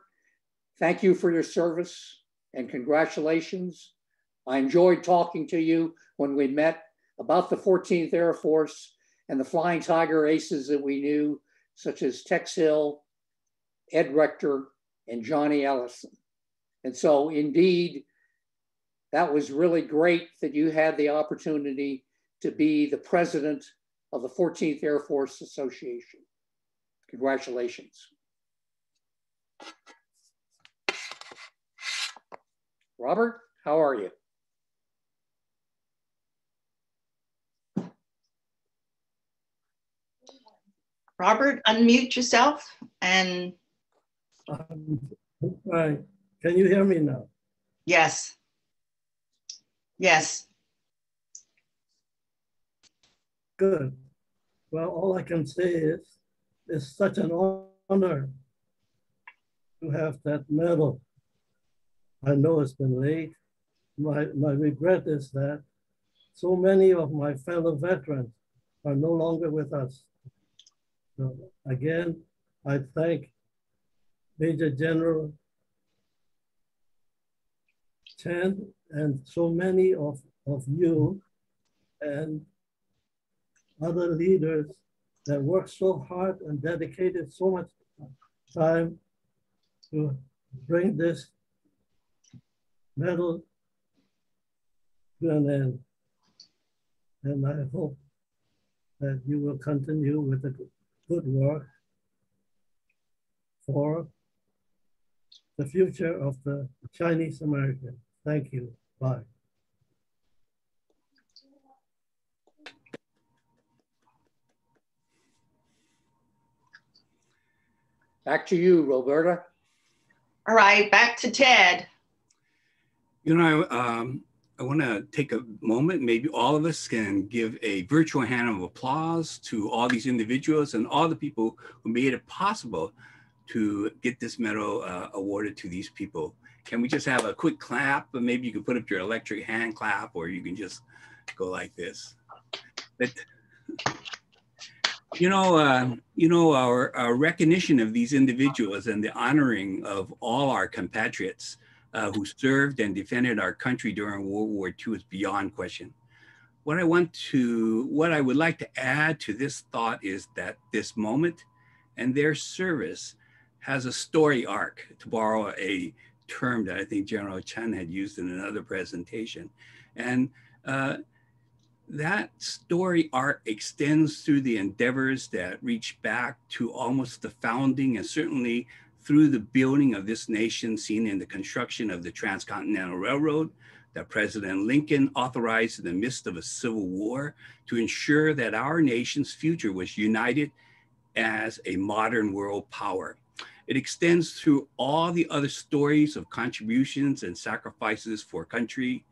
thank you for your service and congratulations. I enjoyed talking to you when we met about the 14th Air Force and the Flying Tiger aces that we knew, such as Tex Hill, Ed Rector, and Johnny Ellison. And so indeed, that was really great that you had the opportunity to be the president of the 14th Air Force Association. Congratulations. Robert, how are you? Robert, unmute yourself and. Right. Can you hear me now? Yes. Yes. Good. Well, all I can say is it's such an honor to have that medal. I know it's been late. My regret is that so many of my fellow veterans are no longer with us. So again, I thank Major General Chen and so many of you and other leaders that worked so hard and dedicated so much time to bring this medal to an end. And I hope that you will continue with the good work for the future of the Chinese American. Thank you. Bye. Back to you, Roberta. All right, back to Ted. You know, I want to take a moment, maybe all of us can give a virtual hand of applause to all these individuals and all the people who made it possible to get this medal awarded to these people. Can we just have a quick clap? But maybe you can put up your electric hand clap, or you can just go like this. But our recognition of these individuals and the honoring of all our compatriots who served and defended our country during World War II is beyond question. What I would like to add to this thought is that this moment and their service has a story arc, to borrow a term that I think General Chen had used in another presentation. And that story arc extends through the endeavors that reach back to almost the founding and certainly through the building of this nation, seen in the construction of the Transcontinental Railroad that President Lincoln authorized in the midst of a civil war to ensure that our nation's future was united as a modern world power. It extends through all the other stories of contributions and sacrifices for country,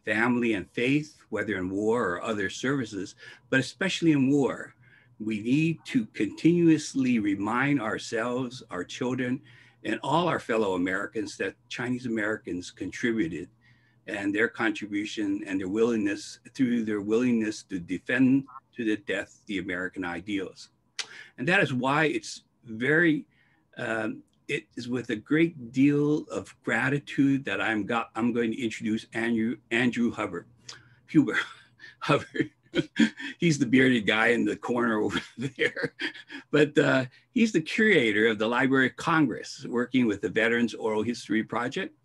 family, and faith, whether in war or other services, but especially in war. We need to continuously remind ourselves, our children, and all our fellow Americans that Chinese Americans contributed, and their contribution and their willingness, through their willingness to defend to the death the American ideals. And that is why it's very, it is with a great deal of gratitude that I'm going to introduce Andrew Hubbard. He's the bearded guy in the corner over there. But he's the curator of the Library of Congress, working with the Veterans Oral History Project.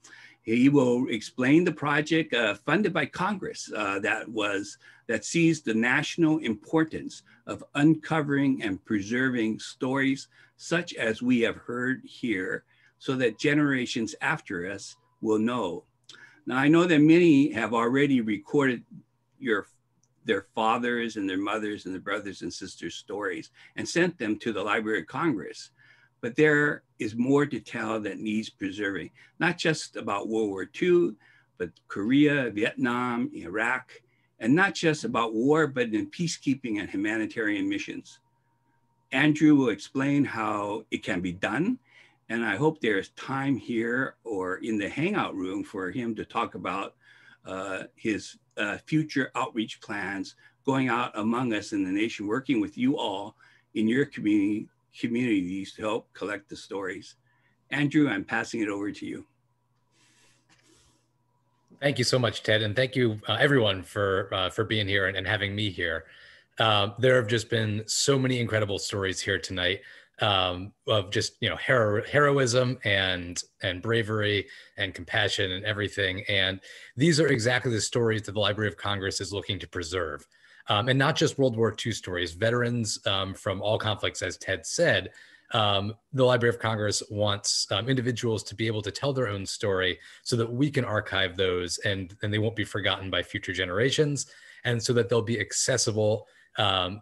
He will explain the project funded by Congress that sees the national importance of uncovering and preserving stories such as we have heard here, so that generations after us will know. Now, I know that many have already recorded their fathers and their mothers and their brothers and sisters' stories and sent them to the Library of Congress. But there is more to tell that needs preserving, not just about World War II, but Korea, Vietnam, Iraq, and not just about war, but in peacekeeping and humanitarian missions. Andrew will explain how it can be done. And I hope there's time here or in the hangout room for him to talk about his future outreach plans, going out among us in the nation, working with you all in your communities to help collect the stories. Andrew, I'm passing it over to you. Thank you so much, Ted, and thank you everyone for being here and having me here. There have just been so many incredible stories here tonight of just heroism and bravery and compassion and everything. And these are exactly the stories that the Library of Congress is looking to preserve. And not just World War II stories, veterans from all conflicts, as Ted said. The Library of Congress wants individuals to be able to tell their own story so that we can archive those and they won't be forgotten by future generations, and so that they'll be accessible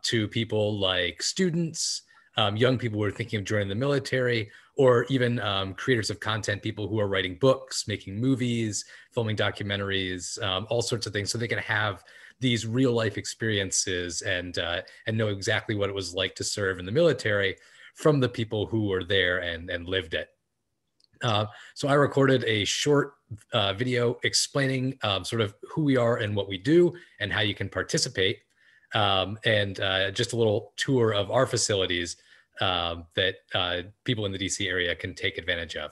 to people like students, young people who are thinking of joining the military, or even creators of content, people who are writing books, making movies, filming documentaries, all sorts of things, so they can have these real life experiences and know exactly what it was like to serve in the military from the people who were there and lived it. So I recorded a short video explaining sort of who we are and what we do and how you can participate, and just a little tour of our facilities that people in the DC area can take advantage of.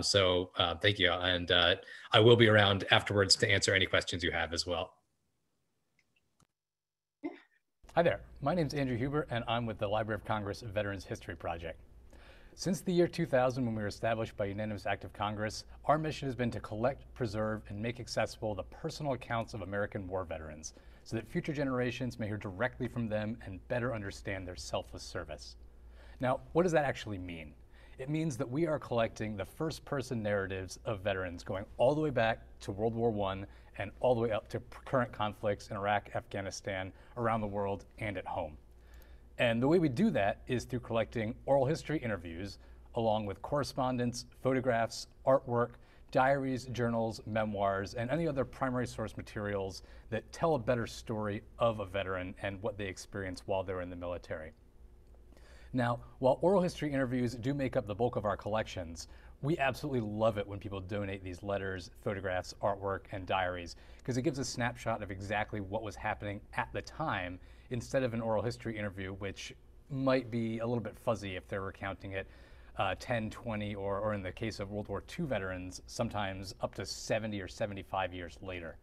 So thank you. And I will be around afterwards to answer any questions you have as well. Hi there, my name is Andrew Huber and I'm with the Library of Congress Veterans History Project. Since the year 2000, when we were established by unanimous act of Congress, our mission has been to collect, preserve, and make accessible the personal accounts of American war veterans so that future generations may hear directly from them and better understand their selfless service. Now, what does that actually mean? It means that we are collecting the first-person narratives of veterans going all the way back to World War I and all the way up to current conflicts in Iraq, Afghanistan, around the world, and at home. And the way we do that is through collecting oral history interviews, along with correspondence, photographs, artwork, diaries, journals, memoirs, and any other primary source materials that tell a better story of a veteran and what they experienced while they were in the military. Now, while oral history interviews do make up the bulk of our collections, we absolutely love it when people donate these letters, photographs, artwork, and diaries, because it gives a snapshot of exactly what was happening at the time instead of an oral history interview, which might be a little bit fuzzy if they're recounting it 10, 20, or in the case of World War II veterans, sometimes up to 70 or 75 years later.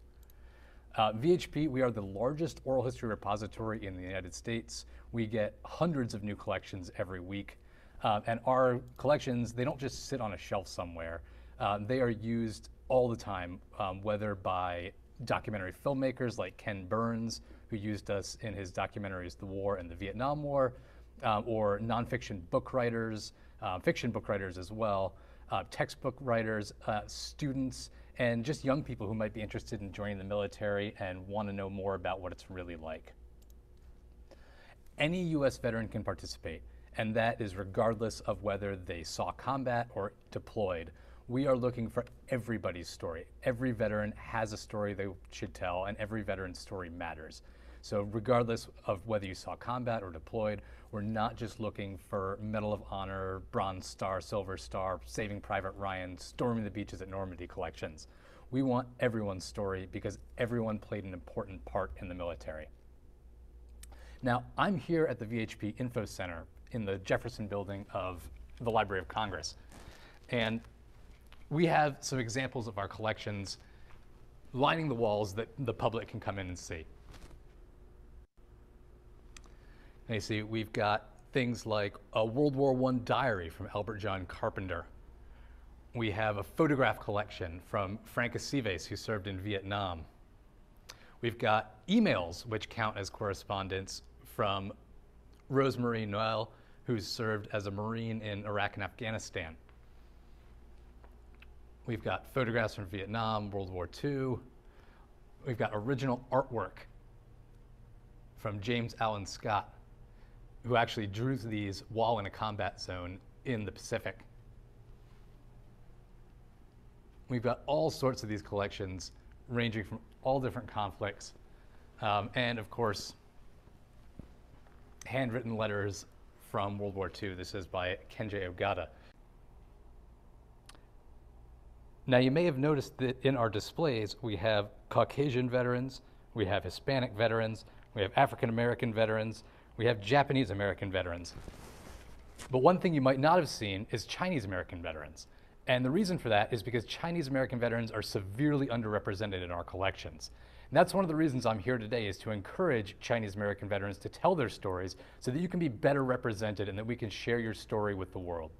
VHP, we are the largest oral history repository in the United States. We get hundreds of new collections every week. And our collections, they don't just sit on a shelf somewhere. They are used all the time, whether by documentary filmmakers like Ken Burns, who used us in his documentaries, The War and the Vietnam War, or nonfiction book writers, fiction book writers as well, textbook writers, students, and just young people who might be interested in joining the military and want to know more about what it's really like. Any U.S. veteran can participate, and that is regardless of whether they saw combat or deployed. We are looking for everybody's story. Every veteran has a story they should tell, and every veteran's story matters. So regardless of whether you saw combat or deployed, we're not just looking for Medal of Honor, Bronze Star, Silver Star, Saving Private Ryan, Storming the Beaches at Normandy collections. We want everyone's story because everyone played an important part in the military. Now, I'm here at the VHP Info Center in the Jefferson building of the Library of Congress. And we have some examples of our collections lining the walls that the public can come in and see. And you see, we've got things like a World War I diary from Albert John Carpenter. We have a photograph collection from Frank Aceves, who served in Vietnam. We've got emails, which count as correspondence, from Rosemarie Noel, who served as a Marine in Iraq and Afghanistan. We've got photographs from Vietnam, World War II. We've got original artwork from James Allen Scott, who actually drew these while in a combat zone in the Pacific. We've got all sorts of these collections ranging from all different conflicts. And of course, handwritten letters from World War II. This is by Kenji Ogata. Now, you may have noticed that in our displays, we have Caucasian veterans, we have Hispanic veterans, we have African American veterans, we have Japanese American veterans. But one thing you might not have seen is Chinese American veterans. And the reason for that is because Chinese American veterans are severely underrepresented in our collections. And that's one of the reasons I'm here today, is to encourage Chinese American veterans to tell their stories so that you can be better represented and that we can share your story with the world.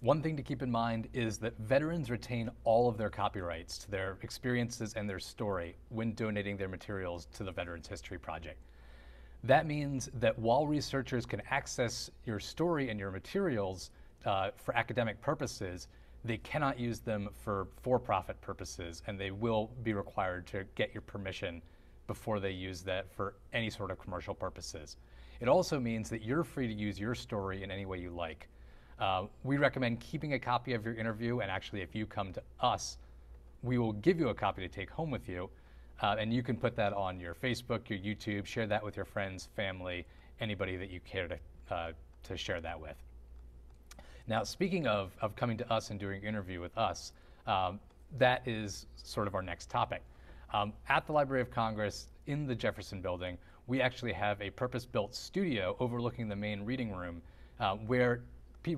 One thing to keep in mind is that veterans retain all of their copyrights to their experiences and their story when donating their materials to the Veterans History Project. That means that while researchers can access your story and your materials for academic purposes, they cannot use them for for-profit purposes, and they will be required to get your permission before they use that for any sort of commercial purposes. It also means that you're free to use your story in any way you like. We recommend keeping a copy of your interview, and actually if you come to us, we will give you a copy to take home with you, and you can put that on your Facebook, your YouTube, share that with your friends, family, anybody that you care to share that with. Now, speaking of coming to us and doing an interview with us, that is sort of our next topic. At the Library of Congress in the Jefferson building, we actually have a purpose-built studio overlooking the main reading room where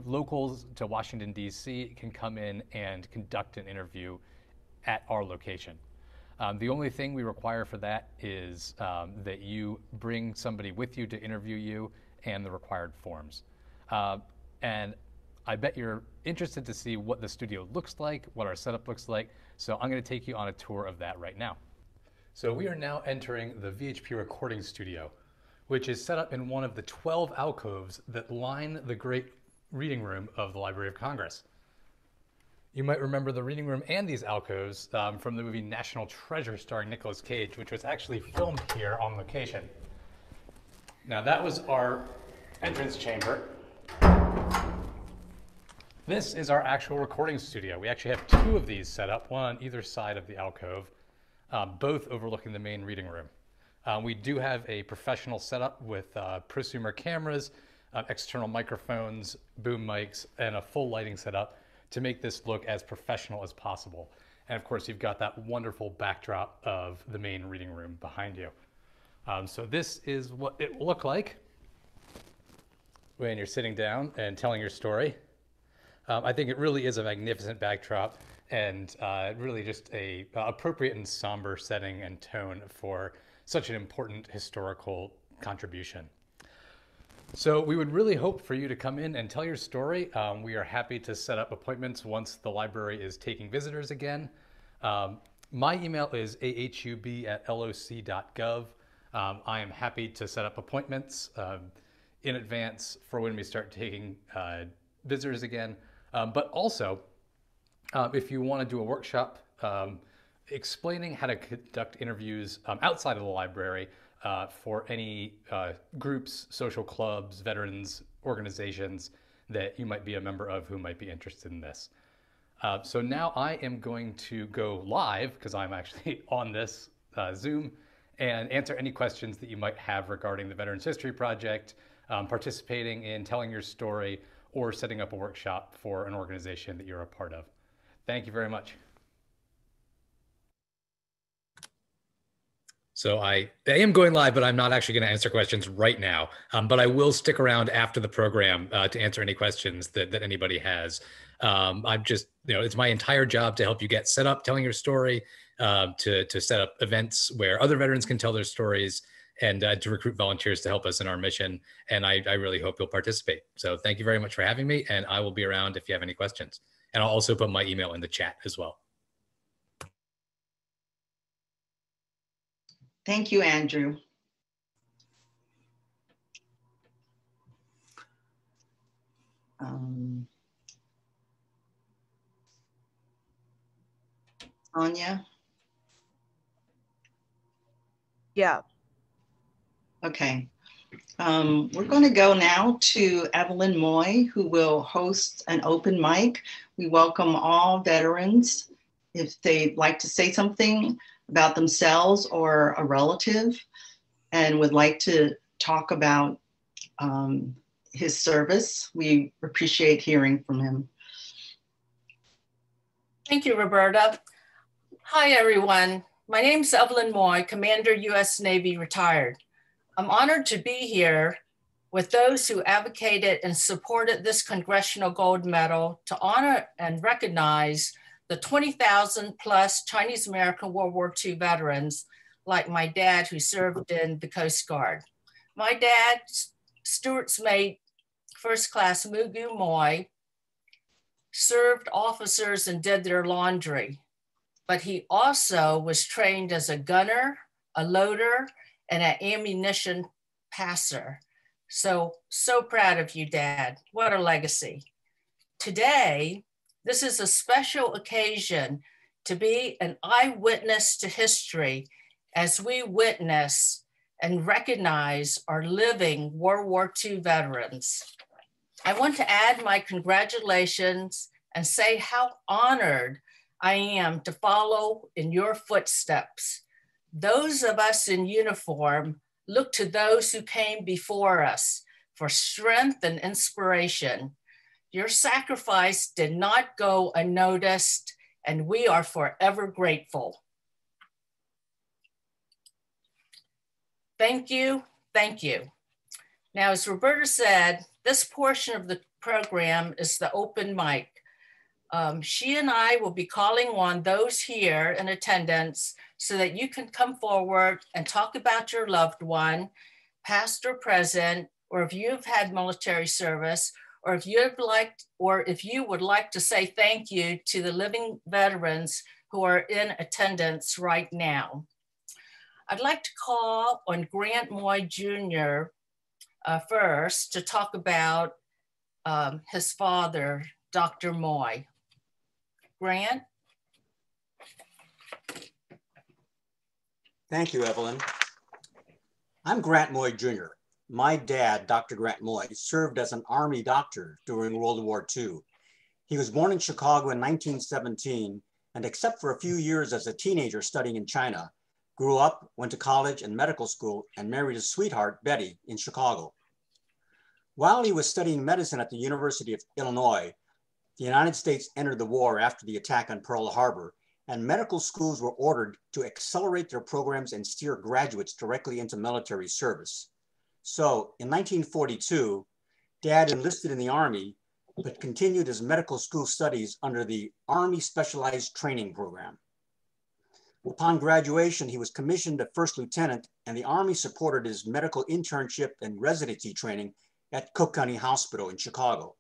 locals to Washington, D.C. can come in and conduct an interview at our location. The only thing we require for that is that you bring somebody with you to interview you and the required forms. And I bet you're interested to see what the studio looks like, what our setup looks like, so I'm going to take you on a tour of that right now. So we are now entering the VHP recording studio, which is set up in one of the 12 alcoves that line the great reading room of the Library of Congress. You might remember the reading room and these alcoves from the movie National Treasure starring Nicolas Cage, which was actually filmed here on location. Now that was our entrance chamber. This is our actual recording studio. We actually have two of these set up, one on either side of the alcove, both overlooking the main reading room. We do have a professional setup with prosumer cameras, external microphones, boom mics, and a full lighting setup to make this look as professional as possible. And of course, you've got that wonderful backdrop of the main reading room behind you. So this is what it will look like when you're sitting down and telling your story. I think it really is a magnificent backdrop and really just a appropriate and somber setting and tone for such an important historical contribution. So we would really hope for you to come in and tell your story. We are happy to set up appointments once the library is taking visitors again. My email is ahub@loc.gov. I am happy to set up appointments in advance for when we start taking visitors again. But also, if you want to do a workshop explaining how to conduct interviews outside of the library for any groups, social clubs, veterans, organizations that you might be a member of who might be interested in this. So now I am going to go live, because I'm actually on this Zoom, and answer any questions that you might have regarding the Veterans History Project, participating in telling your story, or setting up a workshop for an organization that you're a part of. Thank you very much. So I am going live, but I'm not actually going to answer questions right now. But I will stick around after the program to answer any questions that anybody has. I'm just, it's my entire job to help you get set up telling your story, to set up events where other veterans can tell their stories, and to recruit volunteers to help us in our mission. And I really hope you'll participate. So thank you very much for having me, and I will be around if you have any questions. And I'll also put my email in the chat as well. Thank you, Andrew. Anya? Yeah. Okay. We're going to go now to Evelyn Moy, who will host an open mic. We welcome all veterans if they'd like to say something about themselves or a relative and would like to talk about his service. We appreciate hearing from him. Thank you, Roberta. Hi, everyone. My name is Evelyn Moy, Commander, U.S. Navy, retired. I'm honored to be here with those who advocated and supported this Congressional Gold Medal to honor and recognize the 20,000 plus Chinese American World War II veterans, like my dad who served in the Coast Guard. My dad, Stewart's mate, First Class Mugu Moy, served officers and did their laundry, but he also was trained as a gunner, a loader, and an ammunition passer. So proud of you, Dad. What a legacy. Today, this is a special occasion to be an eyewitness to history as we witness and recognize our living World War II veterans. I want to add my congratulations and say how honored I am to follow in your footsteps. Those of us in uniform look to those who came before us for strength and inspiration. Your sacrifice did not go unnoticed, and we are forever grateful. Thank you, thank you. Now, as Roberta said, this portion of the program is the open mic. She and I will be calling on those here in attendance so that you can come forward and talk about your loved one, past or present, or if you've had military service, or if you would like to say thank you to the living veterans who are in attendance right now. I'd like to call on Grant Moy Jr. First to talk about his father, Dr. Moy. Grant? Thank you, Evelyn. I'm Grant Moy Jr. My dad, Dr. Grant Moy, served as an Army doctor during World War II. He was born in Chicago in 1917, and except for a few years as a teenager studying in China, grew up, went to college and medical school, and married his sweetheart, Betty, in Chicago. While he was studying medicine at the University of Illinois, the United States entered the war after the attack on Pearl Harbor, and medical schools were ordered to accelerate their programs and steer graduates directly into military service. So in 1942, Dad enlisted in the Army, but continued his medical school studies under the Army Specialized Training Program. Upon graduation, he was commissioned a first lieutenant, and the Army supported his medical internship and residency training at Cook County Hospital in Chicago.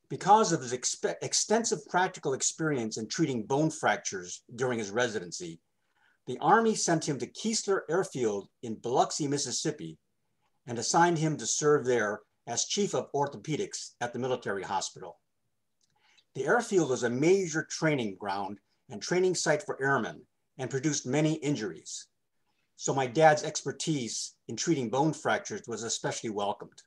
Because of his extensive practical experience in treating bone fractures during his residency, the Army sent him to Keesler Airfield in Biloxi, Mississippi, and assigned him to serve there as chief of orthopedics at the military hospital. The airfield was a major training ground and training site for airmen and produced many injuries. So my dad's expertise in treating bone fractures was especially welcomed.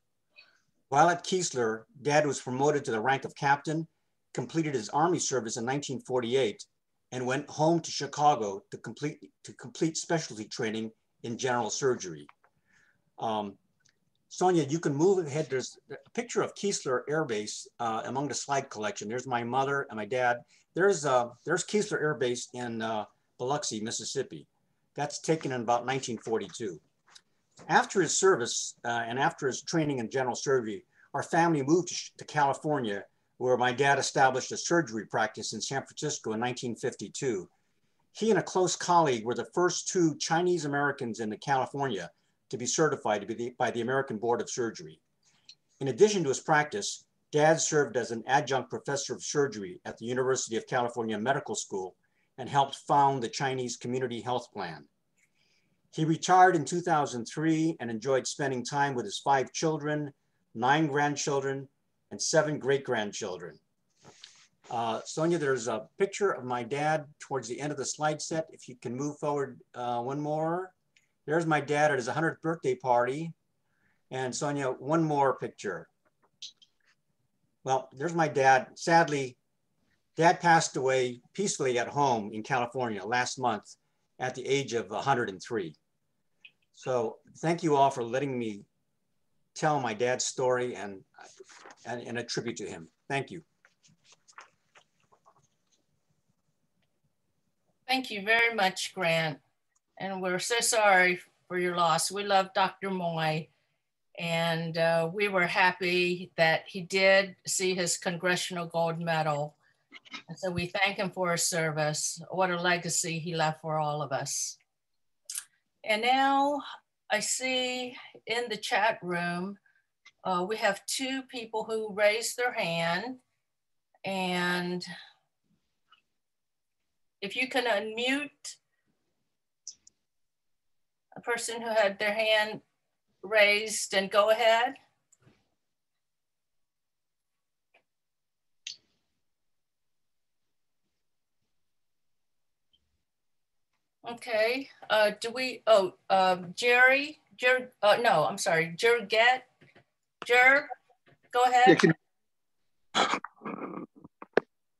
While at Keesler, Dad was promoted to the rank of captain, completed his Army service in 1948, and went home to Chicago to complete specialty training in general surgery. Sonia, you can move ahead. There's a picture of Keesler Air Base among the slide collection. There's my mother and my dad. There's Keesler Air Base in Biloxi, Mississippi. That's taken in about 1942. After his service and after his training in general surgery, our family moved to California, where my dad established a surgery practice in San Francisco in 1952. He and a close colleague were the first two Chinese Americans in California to be certified by the American Board of Surgery. In addition to his practice, Dad served as an adjunct professor of surgery at the University of California Medical School and helped found the Chinese Community Health Plan. He retired in 2003 and enjoyed spending time with his 5 children, 9 grandchildren, and 7 great-grandchildren. Sonia, there's a picture of my dad towards the end of the slide set. If you can move forward one more. There's my dad at his 100th birthday party. And Sonia, one more picture. Well, there's my dad. Sadly, Dad passed away peacefully at home in California last month at the age of 103. So thank you all for letting me tell my dad's story and a tribute to him. Thank you. Thank you very much, Grant. And we're so sorry for your loss. We love Dr. Moy, and we were happy that he did see his Congressional Gold Medal. And so we thank him for his service. What a legacy he left for all of us. And now I see in the chat room, we have 2 people who raised their hand. And if you can unmute a person who had their hand raised, and go ahead. Okay, do we, Jerry, no, I'm sorry, Jer, go ahead. Yeah,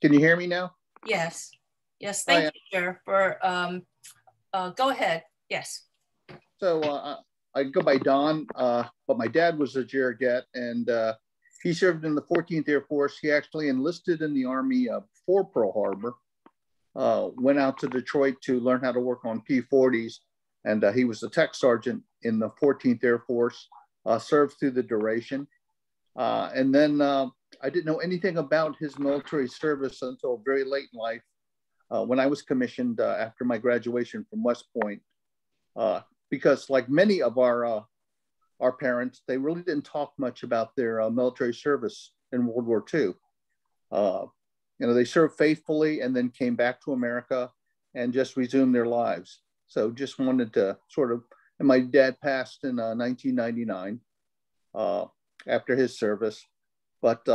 can you hear me now? Yes, yes, thank you, Jer, for, go ahead, yes. So I go by Don, but my dad was a Jarrett, and he served in the 14th Air Force. He actually enlisted in the Army before Pearl Harbor. Went out to Detroit to learn how to work on P-40s, and he was a tech sergeant in the 14th Air Force, served through the duration. And then I didn't know anything about his military service until very late in life, when I was commissioned after my graduation from West Point, because like many of our parents, they really didn't talk much about their military service in World War II. You know, they served faithfully and then came back to America and just resumed their lives. So just wanted to sort of, and my dad passed in 1999 after his service, but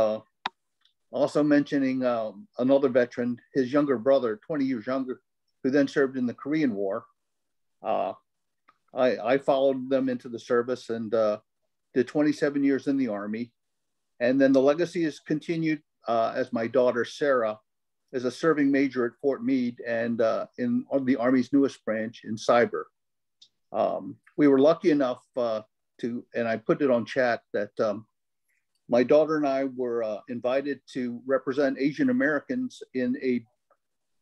also mentioning another veteran, his younger brother, 20 years younger, who then served in the Korean War. I followed them into the service and did 27 years in the Army. And then the legacy has continued as my daughter, Sarah, is a serving major at Fort Meade and on the Army's newest branch in cyber. We were lucky enough and I put it on chat, that my daughter and I were invited to represent Asian Americans in a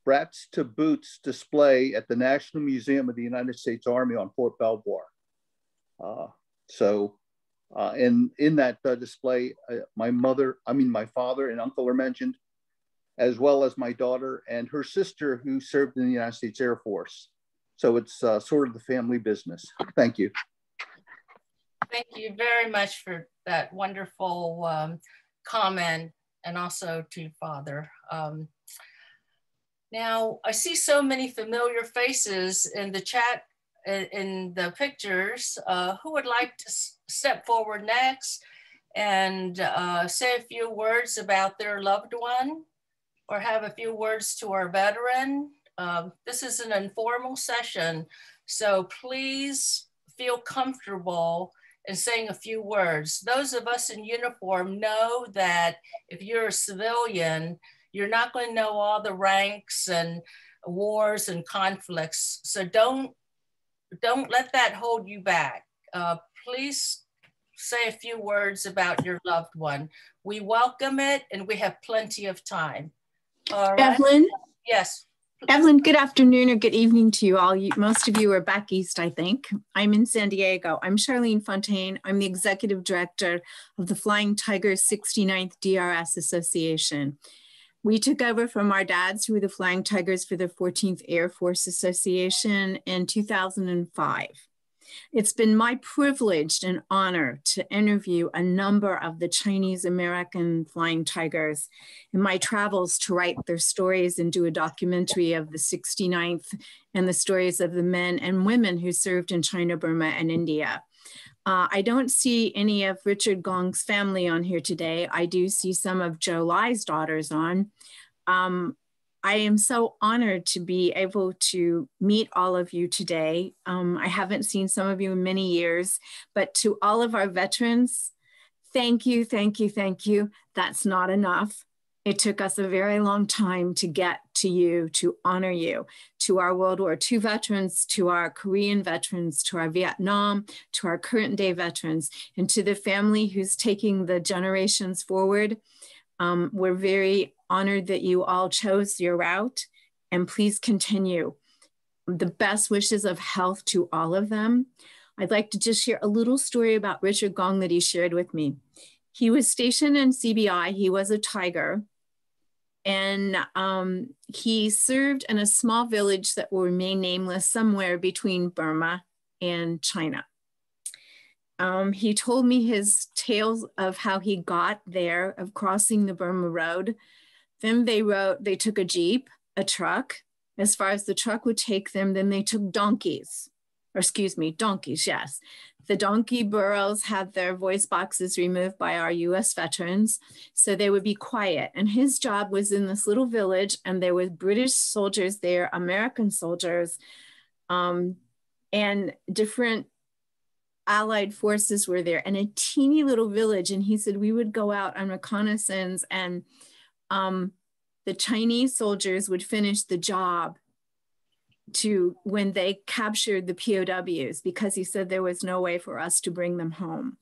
Brats to Boots display at the National Museum of the United States Army on Fort Belvoir. And in that display, my father and uncle are mentioned, as well as my daughter and her sister who served in the United States Air Force. So it's sort of the family business. Thank you. Thank you very much for that wonderful comment, and also to Father. Now, I see so many familiar faces in the chat, in the pictures. Who would like to step forward next and say a few words about their loved one, or have a few words to our veteran? This is an informal session, so please feel comfortable in saying a few words. Those of us in uniform know that if you're a civilian, you're not going to know all the ranks and wars and conflicts. So don't let that hold you back. Please say a few words about your loved one. We welcome it, and we have plenty of time. All right. Evelyn? Yes. Evelyn, good afternoon or good evening to you all. Most of you are back east, I think. I'm in San Diego. I'm Charlene Fontaine. I'm the Executive Director of the Flying Tigers 69th DRS Association. We took over from our dads, who were the Flying Tigers for the 14th Air Force Association, in 2005. It's been my privilege and honor to interview a number of the Chinese American Flying Tigers in my travels to write their stories and do a documentary of the 69th and the stories of the men and women who served in China, Burma, and India. I don't see any of Richard Gong's family on here today. I do see some of Joe Lai's daughters on. I am so honored to be able to meet all of you today. I haven't seen some of you in many years, but to all of our veterans, thank you, thank you, thank you. That's not enough. It took us a very long time to get to you, to honor you, to our World War II veterans, to our Korean veterans, to our Vietnam, to our current day veterans, and to the family who's taking the generations forward. We're very honored that you all chose your route, and please continue. The best wishes of health to all of them. I'd like to just share a little story about Richard Gong that he shared with me. He was stationed in CBI. He was a Tiger, and he served in a small village that will remain nameless somewhere between Burma and China. He told me his tales of how he got there, of crossing the Burma Road. Then they took a Jeep, a truck, as far as the truck would take them. Then they took donkeys, yes. The donkey burros had their voice boxes removed by our US veterans, so they would be quiet. And his job was in this little village, and there were British soldiers there, American soldiers, and different Allied forces were there, and a teeny little village. And he said we would go out on reconnaissance, and the Chinese soldiers would finish the job when they captured the POWs, because he said there was no way for us to bring them home.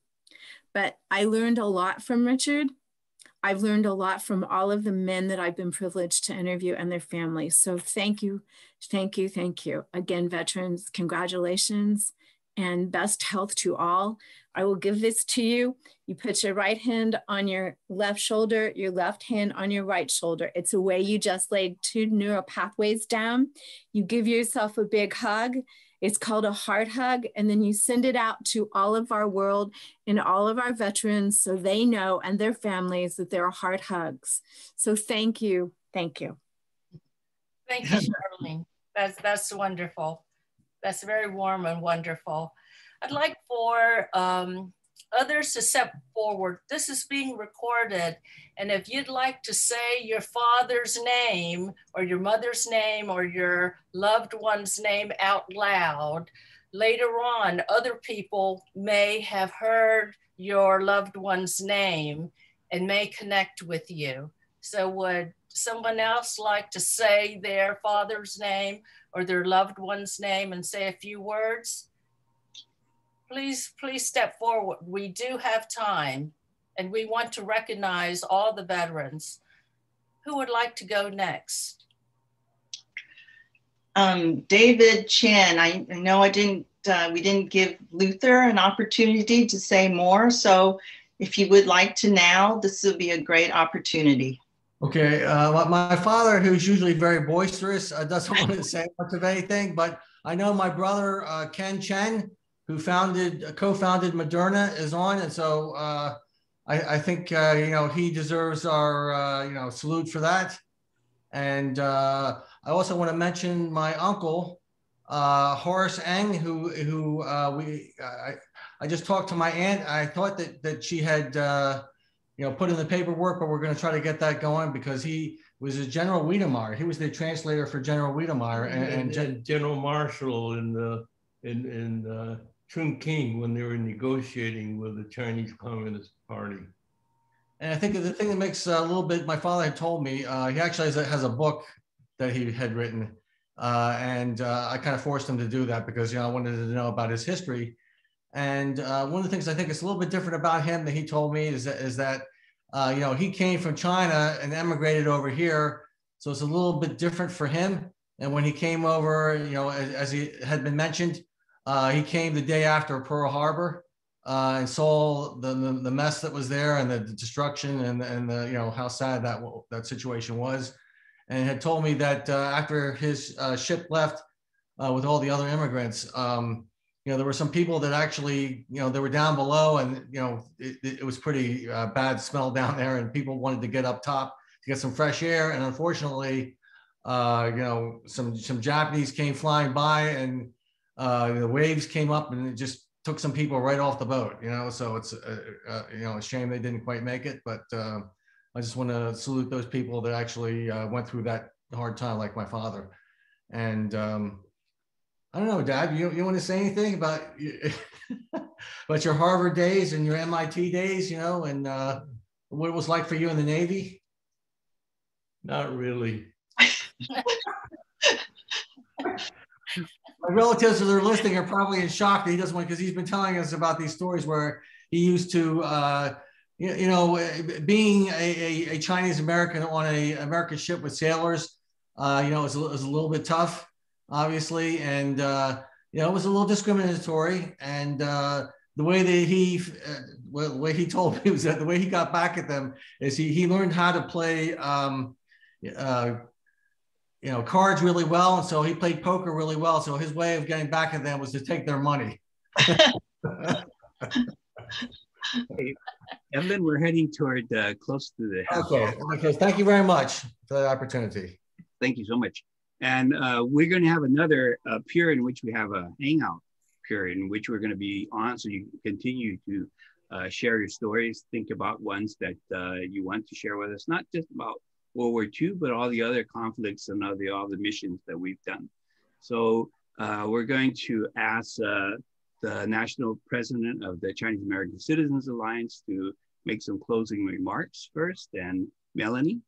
But I learned a lot from Richard. I've learned a lot from all of the men that I've been privileged to interview and their families. So thank you, thank you, thank you. Again, veterans, congratulations and best health to all. I will give this to you. You put your right hand on your left shoulder, your left hand on your right shoulder. It's a way you just laid 2 neural pathways down. You give yourself a big hug. It's called a heart hug. And then you send it out to all of our world and all of our veterans, so they know, and their families, that there are heart hugs. So thank you. Thank you. Thank you, Charlene. That's wonderful. That's very warm and wonderful. I'd like for others to step forward. This is being recorded, and if you'd like to say your father's name or your mother's name or your loved one's name out loud, later on, other people may have heard your loved one's name and may connect with you. So would someone else like to say their father's name or their loved one's name and say a few words? Please step forward. We do have time and we want to recognize all the veterans. Who would like to go next? David Chien, I know we didn't give Luther an opportunity to say more. So if you would like to now, this will be a great opportunity. Okay, my father, who's usually very boisterous, doesn't want to say much of anything, but I know my brother, Chen, who co-founded Moderna, is on. And so I think, he deserves our, salute for that. And I also want to mention my uncle, Horace Eng, who I just talked to my aunt. I thought that she had, put in the paperwork, but we're going to try to get that going because he was a General Wiedemeyer. He was the translator for General Wiedemeyer and General Marshall in Chongqing when they were negotiating with the Chinese Communist Party. And I think the thing that makes a little bit, my father had told me, he actually has a book that he had written. And I kind of forced him to do that because, I wanted to know about his history. And one of the things I think is a little bit different about him that he told me is that he came from China and emigrated over here. So it's a little bit different for him. And when he came over, as he had been mentioned, he came the day after Pearl Harbor. And saw the mess that was there and the destruction and the how sad that situation was, and had told me that after his ship left with all the other immigrants, there were some people that actually they were down below and it was pretty bad smell down there, and people wanted to get up top to get some fresh air, and unfortunately, some Japanese came flying by and the waves came up and it just took some people right off the boat, so it's a shame they didn't quite make it, but I just want to salute those people that actually went through that hard time, like my father. And I don't know, Dad, you want to say anything about about your Harvard days and your MIT days, and what it was like for you in the Navy? Not really. My relatives that are listening are probably in shock that he doesn't want, because he's been telling us about these stories where he used to, being a Chinese American on an American ship with sailors, it was a little bit tough, obviously, and it was a little discriminatory. And the way that the way he told me was that the way he got back at them is he learned how to play. Cards really well. And so he played poker really well. So his way of getting back at them was to take their money. Hey, Evelyn, we're heading toward close to the house. Okay. Thank you very much for the opportunity. Thank you so much. And we're going to have another period in which we have a hangout period in which we're going to be on. So you can continue to share your stories, think about ones that you want to share with us, not just about World War II, but all the other conflicts and all the missions that we've done. So we're going to ask the National President of the Chinese American Citizens Alliance to make some closing remarks first. And Melanie,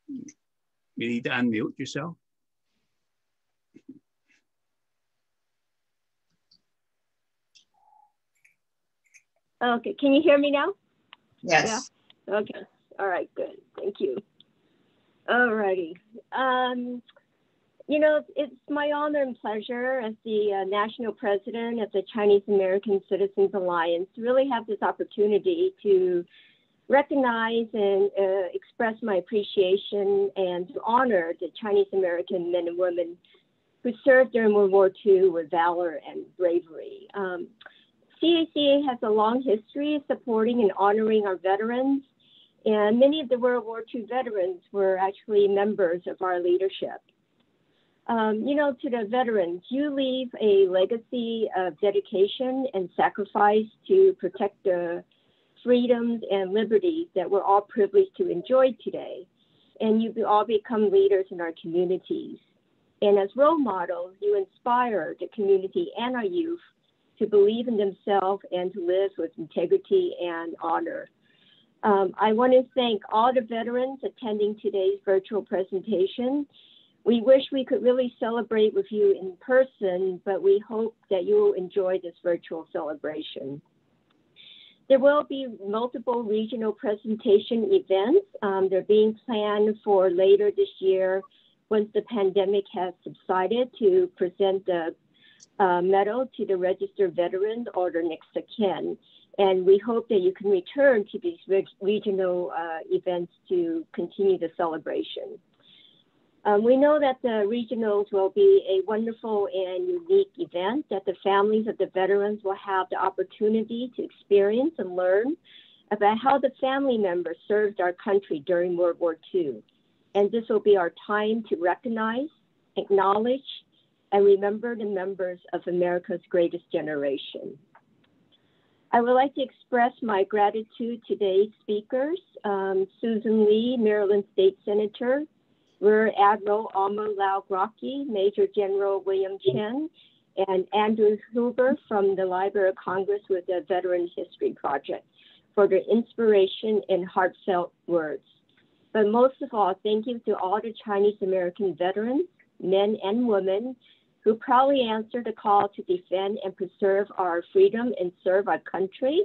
you need to unmute yourself. Okay, can you hear me now? Yes. Yeah. Okay. All right, good. Thank you. All righty. It's my honor and pleasure as the National President of the Chinese American Citizens Alliance to really have this opportunity to recognize and express my appreciation and to honor the Chinese American men and women who served during World War II with valor and bravery. CACA has a long history of supporting and honoring our veterans, and many of the World War II veterans were actually members of our leadership. To the veterans, you leave a legacy of dedication and sacrifice to protect the freedoms and liberties that we're all privileged to enjoy today. And you all become leaders in our communities. And as role models, you inspire the community and our youth to believe in themselves and to live with integrity and honor. I want to thank all the veterans attending today's virtual presentation. We wish we could really celebrate with you in person, but we hope that you will enjoy this virtual celebration. There will be multiple regional presentation events. They're being planned for later this year once the pandemic has subsided to present the medal to the registered veteran or their next of kin. And we hope that you can return to these regional events to continue the celebration. We know that the regionals will be a wonderful and unique event that the families of the veterans will have the opportunity to experience and learn about how the family members served our country during World War II. And this will be our time to recognize, acknowledge, and remember the members of America's greatest generation. I would like to express my gratitude to today's speakers, Susan Lee, Maryland State Senator, Rear Admiral Alma Grocki, Major General William Chen, and Andrew Huber from the Library of Congress with the Veteran History Project for their inspiration and heartfelt words. But most of all, thank you to all the Chinese American veterans, men and women, who proudly answered the call to defend and preserve our freedom and serve our country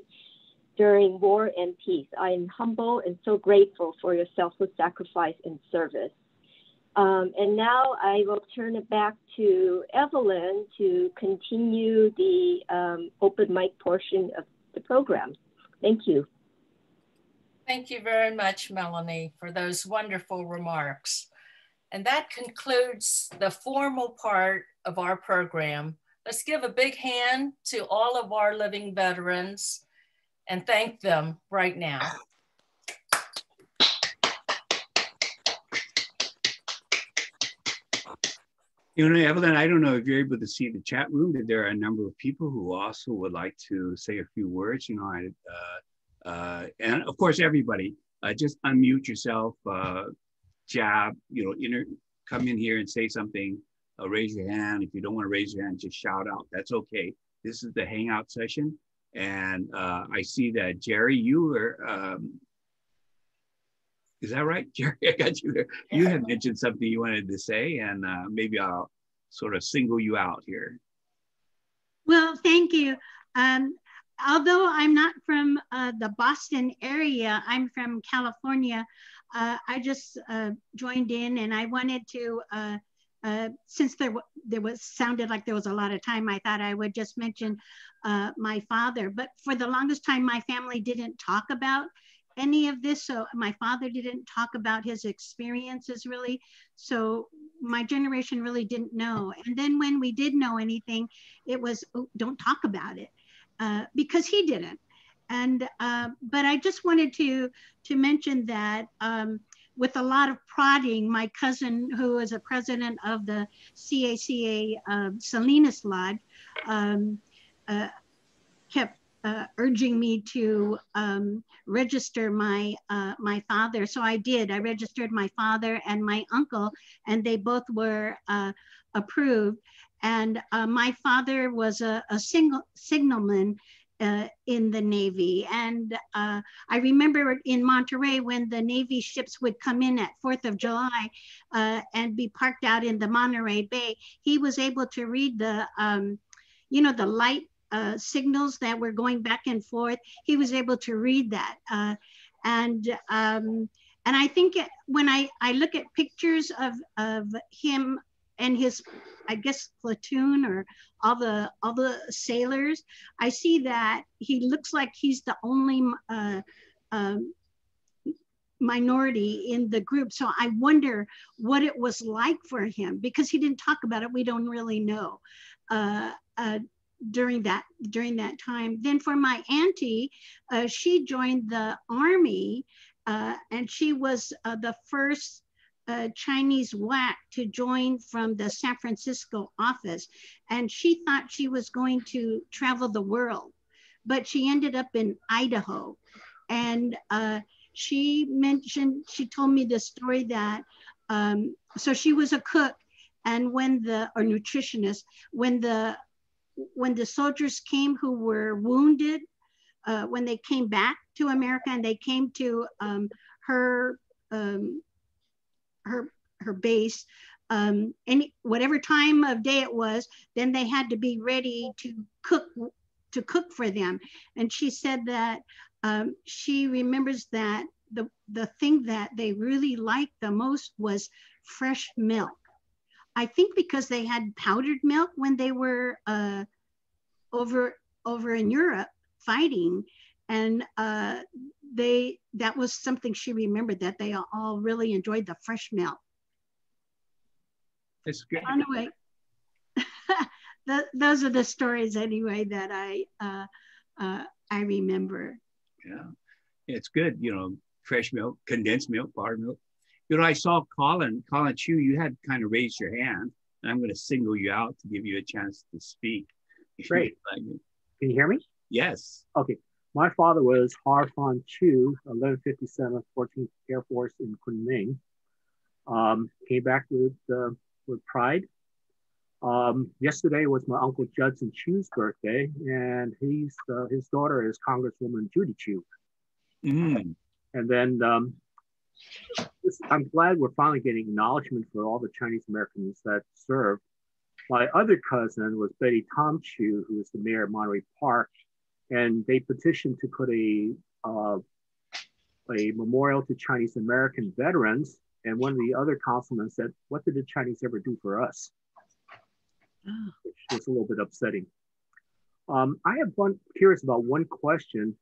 during war and peace. I am humble and so grateful for your selfless sacrifice and service. And now I will turn it back to Evelyn to continue the open mic portion of the program. Thank you. Thank you very much, Melanie, for those wonderful remarks. And that concludes the formal part of our program. Let's give a big hand to all of our living veterans and thank them right now. You know, Evelyn, I don't know if you're able to see the chat room, but there are a number of people who also would like to say a few words. You know, and of course, everybody, just unmute yourself, jab, you know, come in here and say something, raise your hand. If you don't want to raise your hand, just shout out. That's okay. This is the hangout session. And I see that Jerry, you were, is that right, Jerry? I got you there. You had mentioned something you wanted to say, and maybe I'll sort of single you out here. Well, thank you. Although I'm not from the Boston area, I'm from California. I just joined in, and I wanted to, since sounded like there was a lot of time, I thought I would just mention my father. But for the longest time, my family didn't talk about any of this. So my father didn't talk about his experiences really. So my generation really didn't know. And then when we did know anything, it was, oh, don't talk about it, because he didn't. And, but I just wanted to mention that with a lot of prodding, my cousin, who is a president of the CACA Salinas Lodge, kept urging me to register my my father. So I did. I registered my father and my uncle, and they both were approved. And my father was a signalman in the Navy. And I remember in Monterey when the Navy ships would come in at 4th of July and be parked out in the Monterey Bay, he was able to read the, you know, the light signals that were going back and forth. He was able to read that. And I think when I look at pictures of him and his, I guess, platoon or all the sailors, I see that he looks like he's the only minority in the group. So I wonder what it was like for him, because he didn't talk about it. We don't really know during that time. Then for my auntie, she joined the Army, and she was the first Chinese WWII to join from the San Francisco office. And she thought she was going to travel the world, but she ended up in Idaho. And she told me the story that, so she was a cook, and or nutritionist, when the soldiers came who were wounded, when they came back to America, and they came to her her base whatever time of day it was. Then they had to be ready to cook for them. And she said that she remembers that the thing that they really liked the most was fresh milk. I think because they had powdered milk when they were over in Europe fighting, and that was something she remembered, that they all really enjoyed the fresh milk. That's good. Anyway, those are the stories anyway that I remember. Yeah, it's good. Fresh milk, condensed milk, powdered milk. I saw Colin Chu, you had kind of raised your hand, and I'm going to single you out to give you a chance to speak. Great. Can you hear me? Yes. Okay. My father was Harfan Chu, 1157th 14th Air Force in Kunming. Came back with pride. Yesterday was my Uncle Judson Chu's birthday, and his daughter is Congresswoman Judy Chu. Mm. And then I'm glad we're finally getting acknowledgement for all the Chinese Americans that served. My other cousin was Betty Tom Chu, who was the mayor of Monterey Park, and they petitioned to put a memorial to Chinese American veterans. And one of the other councilmen said, "What did the Chinese ever do for us?" Which was a little bit upsetting. I have curious about one question.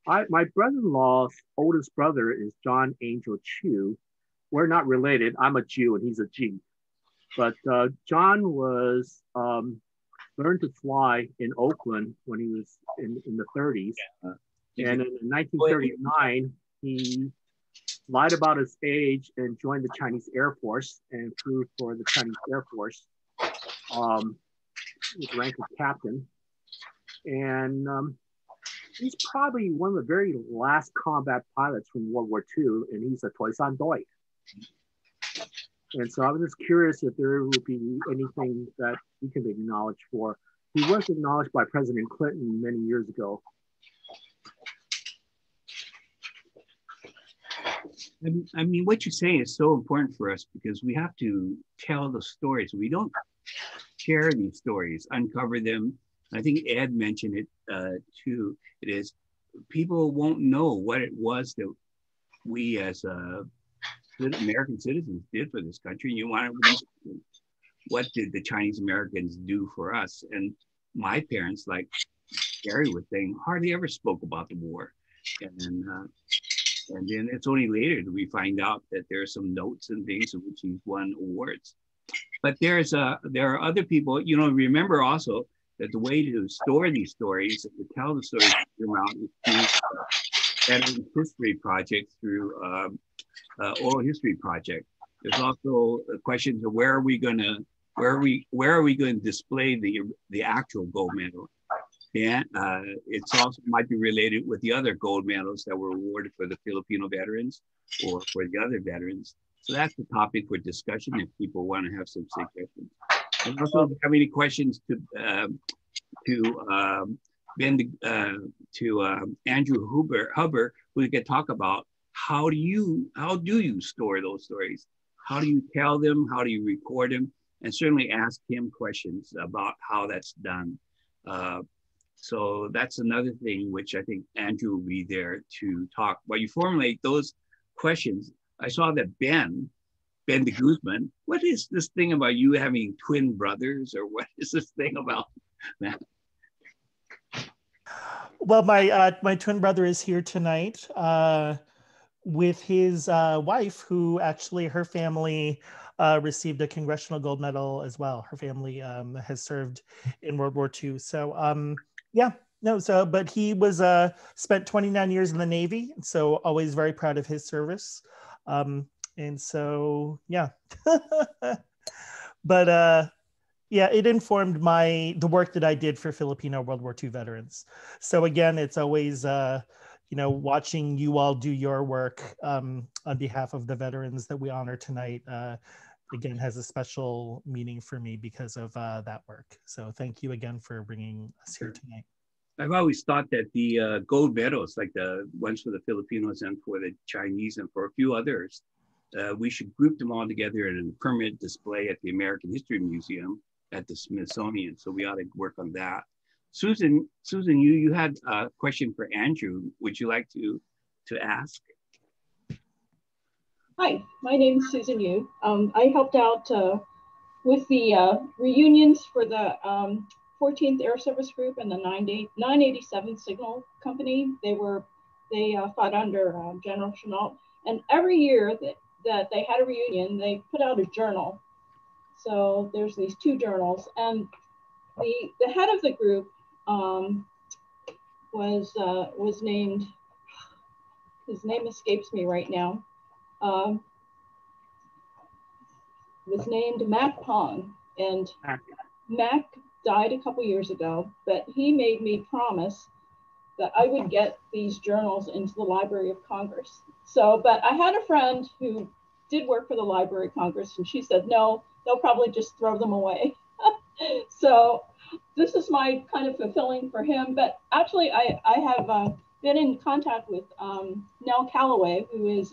My brother-in-law's oldest brother is John Angel Chu. We're not related. I'm a Jew and he's a G. But John was learned to fly in Oakland when he was in the 30s. And in 1939, he lied about his age and joined the Chinese Air Force and flew for the Chinese Air Force with the rank of captain. And he's probably one of the very last combat pilots from World War II, and he's a Toisan Doi. And so I was just curious if there would be anything that he can be acknowledged for. He was acknowledged by President Clinton many years ago. I mean, what you're saying is so important for us because we have to tell the stories. We don't share these stories, uncover them. I think Ed mentioned it too. It is people won't know what it was that we as American citizens did for this country. And you want to, what did the Chinese Americans do for us? And my parents, like Gary was saying, hardly ever spoke about the war. And then it's only later that we find out that there are some notes and things in which he's won awards. But there are other people, remember also that the way to store these stories, to tell the stories is through Veterans History Project, through Oral History Project. There's also questions of where are we going to display the actual gold medal. And it's also might be related with the other gold medals that were awarded for the Filipino veterans or for the other veterans. So that's the topic for discussion if people want to have some suggestions. And also, if you have any questions to Andrew Huber, we could talk about how do you store those stories? How do you tell them? How do you record them? And certainly ask him questions about how that's done. So that's another thing which I think Andrew will be there to talk. While you formulate those questions, I saw that Ben de Guzman, what is this thing about you having twin brothers, or what is this thing about that? Well, my twin brother is here tonight with his wife, who actually her family received a Congressional Gold Medal as well. Her family has served in World War II. So but he was spent 29 years in the Navy, so always very proud of his service. And so, yeah. But it informed the work that I did for Filipino World War II veterans. So again, it's always, watching you all do your work on behalf of the veterans that we honor tonight, again, has a special meaning for me because of that work. So thank you again for bringing us here tonight. I've always thought that the gold medals, like the ones for the Filipinos and for the Chinese and for a few others, we should group them all together in a permanent display at the American History Museum at the Smithsonian. So we ought to work on that. Susan, you had a question for Andrew. Would you like to ask? Hi, my name is Susan Yu. I helped out with the reunions for the 14th Air Service Group and the 987 Signal Company. They fought under General Chenault. And every year that they had a reunion, they put out a journal. So there's these two journals, and the head of the group was named, his name escapes me right now, was named Mac Pong. And Mac died a couple years ago, but he made me promise that I would get these journals into the Library of Congress. So, but I had a friend who did work for the Library of Congress, and she said, no, they'll probably just throw them away. So this is my kind of fulfilling for him. But actually, I have been in contact with Nell Calloway, who is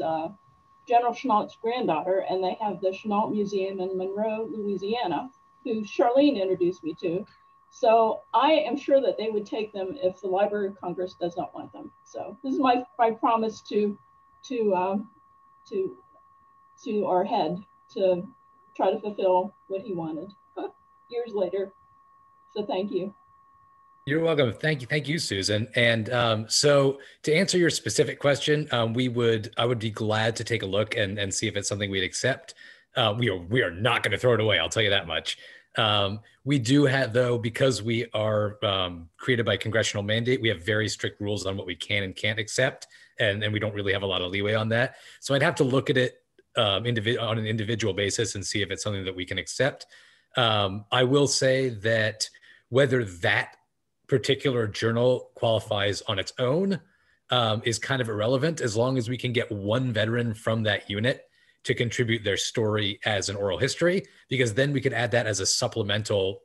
General Chenault's granddaughter, and they have the Chenault Museum in Monroe, Louisiana, who Charlene introduced me to. So I am sure that they would take them if the Library of Congress does not want them. So this is my promise to our head to try to fulfill what he wanted years later. So thank you. You're welcome. Thank you, Susan. And so to answer your specific question, I would be glad to take a look and see if it's something we'd accept. We are not going to throw it away. I'll tell you that much. We do have, though, because we are created by congressional mandate, we have very strict rules on what we can and can't accept, and we don't really have a lot of leeway on that. So I'd have to look at it on an individual basis and see if it's something that we can accept. I will say that whether that particular journal qualifies on its own is kind of irrelevant, as long as we can get one veteran from that unit to contribute their story as an oral history, because then we could add that as a supplemental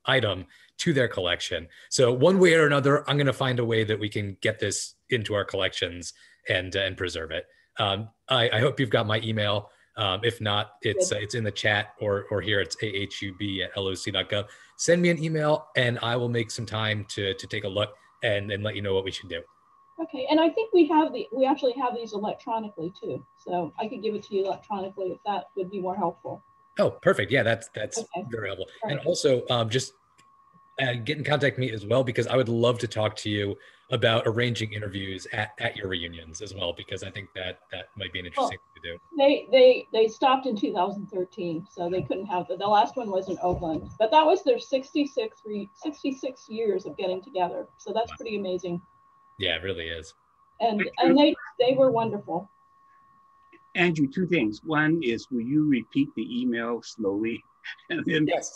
item to their collection. So one way or another, I'm going to find a way that we can get this into our collections and preserve it. I hope you've got my email. If not, it's in the chat or here it's ahub@loc.gov. Send me an email and I will make some time to take a look and let you know what we should do. Okay, and I think we actually have these electronically too. So I could give it to you electronically if that would be more helpful. Oh, perfect. Yeah, that's okay. Very helpful. Right. And also just get in contact with me as well, because I would love to talk to you about arranging interviews at your reunions as well, because I think that might be an interesting thing to do. They stopped in 2013, so they couldn't have the last one was in Oakland, but that was their 66 years of getting together. So that's pretty amazing. Yeah, it really is. And they were wonderful. Andrew, two things. One is, will you repeat the email slowly? And then yes,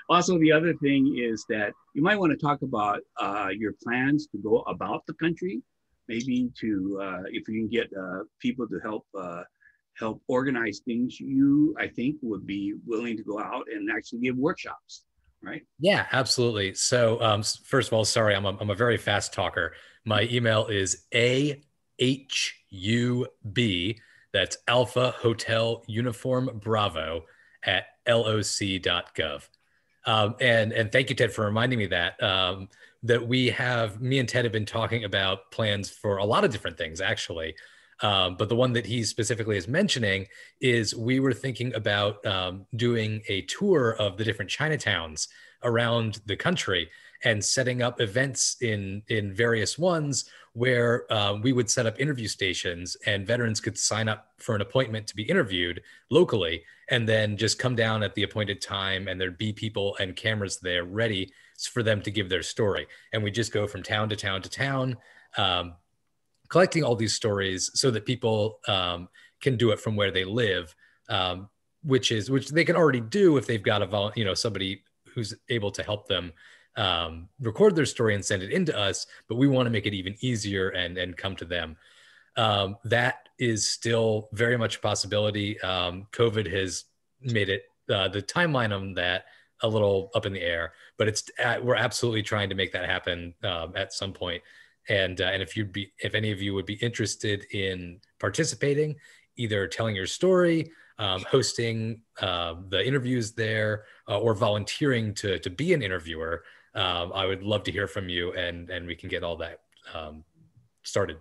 also the other thing is that you might want to talk about your plans to go about the country, maybe to, if you can get people to help organize things, I think would be willing to go out and actually give workshops, right? Yeah, absolutely. So first of all, sorry, I'm a very fast talker. My email is AHUB, that's Alpha Hotel Uniform Bravo @loc.gov. And thank you, Ted, for reminding me that me and Ted have been talking about plans for a lot of different things, actually. But the one that he specifically is mentioning is we were thinking about doing a tour of the different Chinatowns around the country and setting up events in various ones where we would set up interview stations and veterans could sign up for an appointment to be interviewed locally and then just come down at the appointed time, and there'd be people and cameras there ready for them to give their story. And we just go from town to town to town, collecting all these stories so that people can do it from where they live, which they can already do if they've got somebody who's able to help them record their story and send it in to us, but we want to make it even easier and come to them. That is still very much a possibility. COVID has made it, the timeline on that a little up in the air, but we're absolutely trying to make that happen at some point. And if any of you would be interested in participating, either telling your story, hosting the interviews there, or volunteering to be an interviewer, I would love to hear from you, and we can get all that started.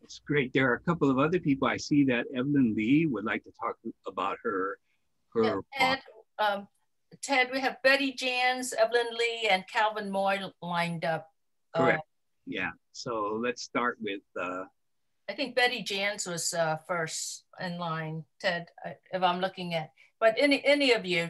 It's great. There are a couple of other people. I see that Evelyn Lee would like to talk about her. Ted, we have Betty Jans, Evelyn Lee, and Calvin Moy lined up. Correct. Yeah. So let's start with. I think Betty Jans was first in line, Ted, if I'm looking at. But any of you,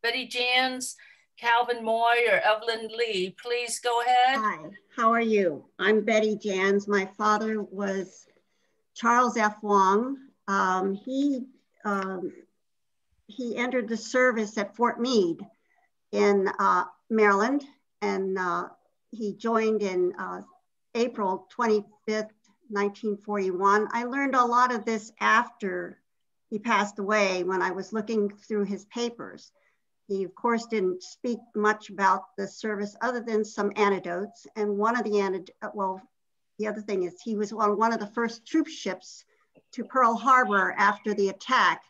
Betty Jans, Calvin Moy, or Evelyn Lee, please go ahead. Hi, how are you? I'm Betty Jans. My father was Charles F. Wong. He entered the service at Fort Meade in Maryland, and he joined in April 25th, 1941. I learned a lot of this after he passed away when I was looking through his papers. He, of course, didn't speak much about the service other than some anecdotes. And one of the the other thing is he was on one of the first troop ships to Pearl Harbor after the attack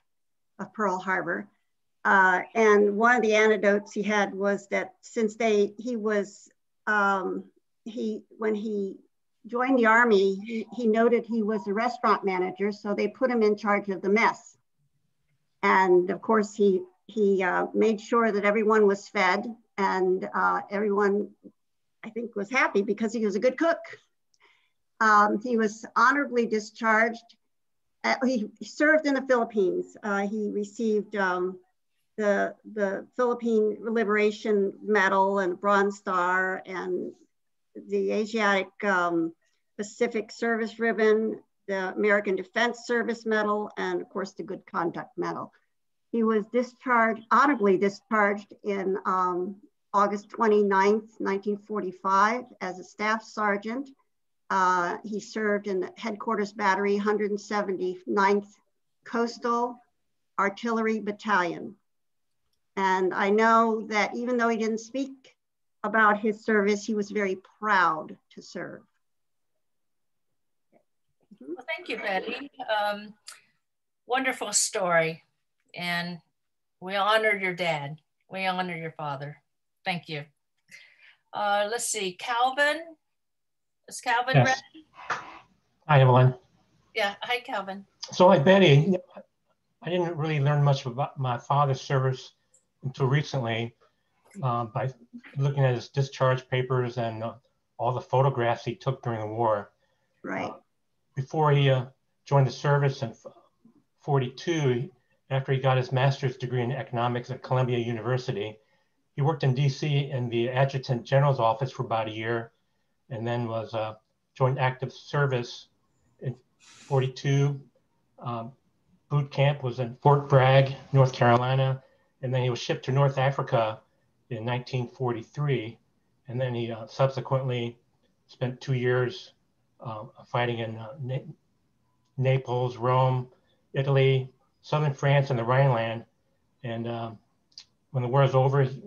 of Pearl Harbor. And one of the anecdotes he had was that since when he joined the Army, he noted he was a restaurant manager, so they put him in charge of the mess. And of course, he made sure that everyone was fed, and everyone, I think, was happy because he was a good cook. He was honorably discharged. He served in the Philippines. He received the Philippine Liberation Medal and Bronze Star and the Asiatic Pacific Service Ribbon, the American Defense Service Medal, and of course the Good Conduct Medal. He was honorably discharged in August 29th, 1945 as a staff sergeant. He served in the Headquarters Battery 179th Coastal Artillery Battalion. And I know that even though he didn't speak about his service, he was very proud to serve. Well, thank you, Betty. Wonderful story. And we honor your dad. We honor your father. Thank you. Let's see, Calvin. Is Calvin ready? Hi, Evelyn. Yeah, hi, Calvin. So like Betty, I didn't really learn much about my father's service until recently by looking at his discharge papers and all the photographs he took during the war. Right. Before he joined the service in 42, after he got his master's degree in economics at Columbia University, he worked in DC in the Adjutant General's office for about a year, and then was joined active service in 42. Boot camp was in Fort Bragg, North Carolina, and then he was shipped to North Africa in 1943, and then he subsequently spent 2 years fighting in Naples, Rome, Italy, southern France, and the Rhineland. And when the war was over, he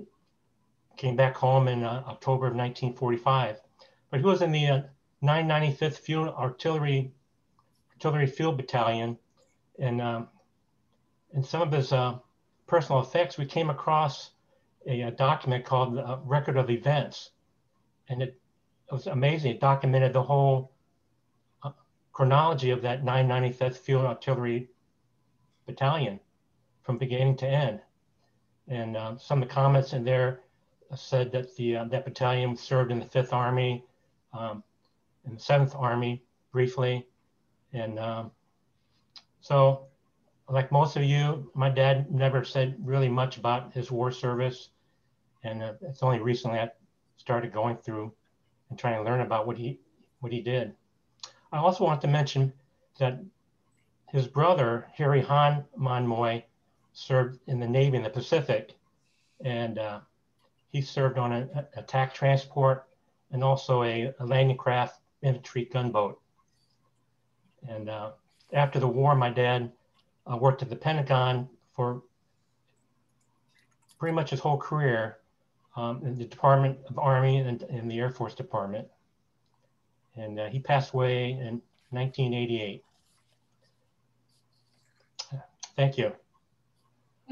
came back home in October of 1945. But he was in the 995th Field Artillery Field Battalion, and in some of his personal effects, we came across a document called the Record of Events, and it was amazing. It documented the whole chronology of that 995th Field Artillery Battalion from beginning to end. And some of the comments in there said that that battalion served in the 5th Army, in the 7th Army briefly. And so, like most of you, my dad never said really much about his war service. And it's only recently I started going through and trying to learn about what he did. I also want to mention that his brother, Harry Han Man Moy, served in the Navy in the Pacific. And he served on an attack transport and also a landing craft infantry gunboat. And after the war, my dad worked at the Pentagon for pretty much his whole career in the Department of Army and in the Air Force Department. And he passed away in 1988. Thank you.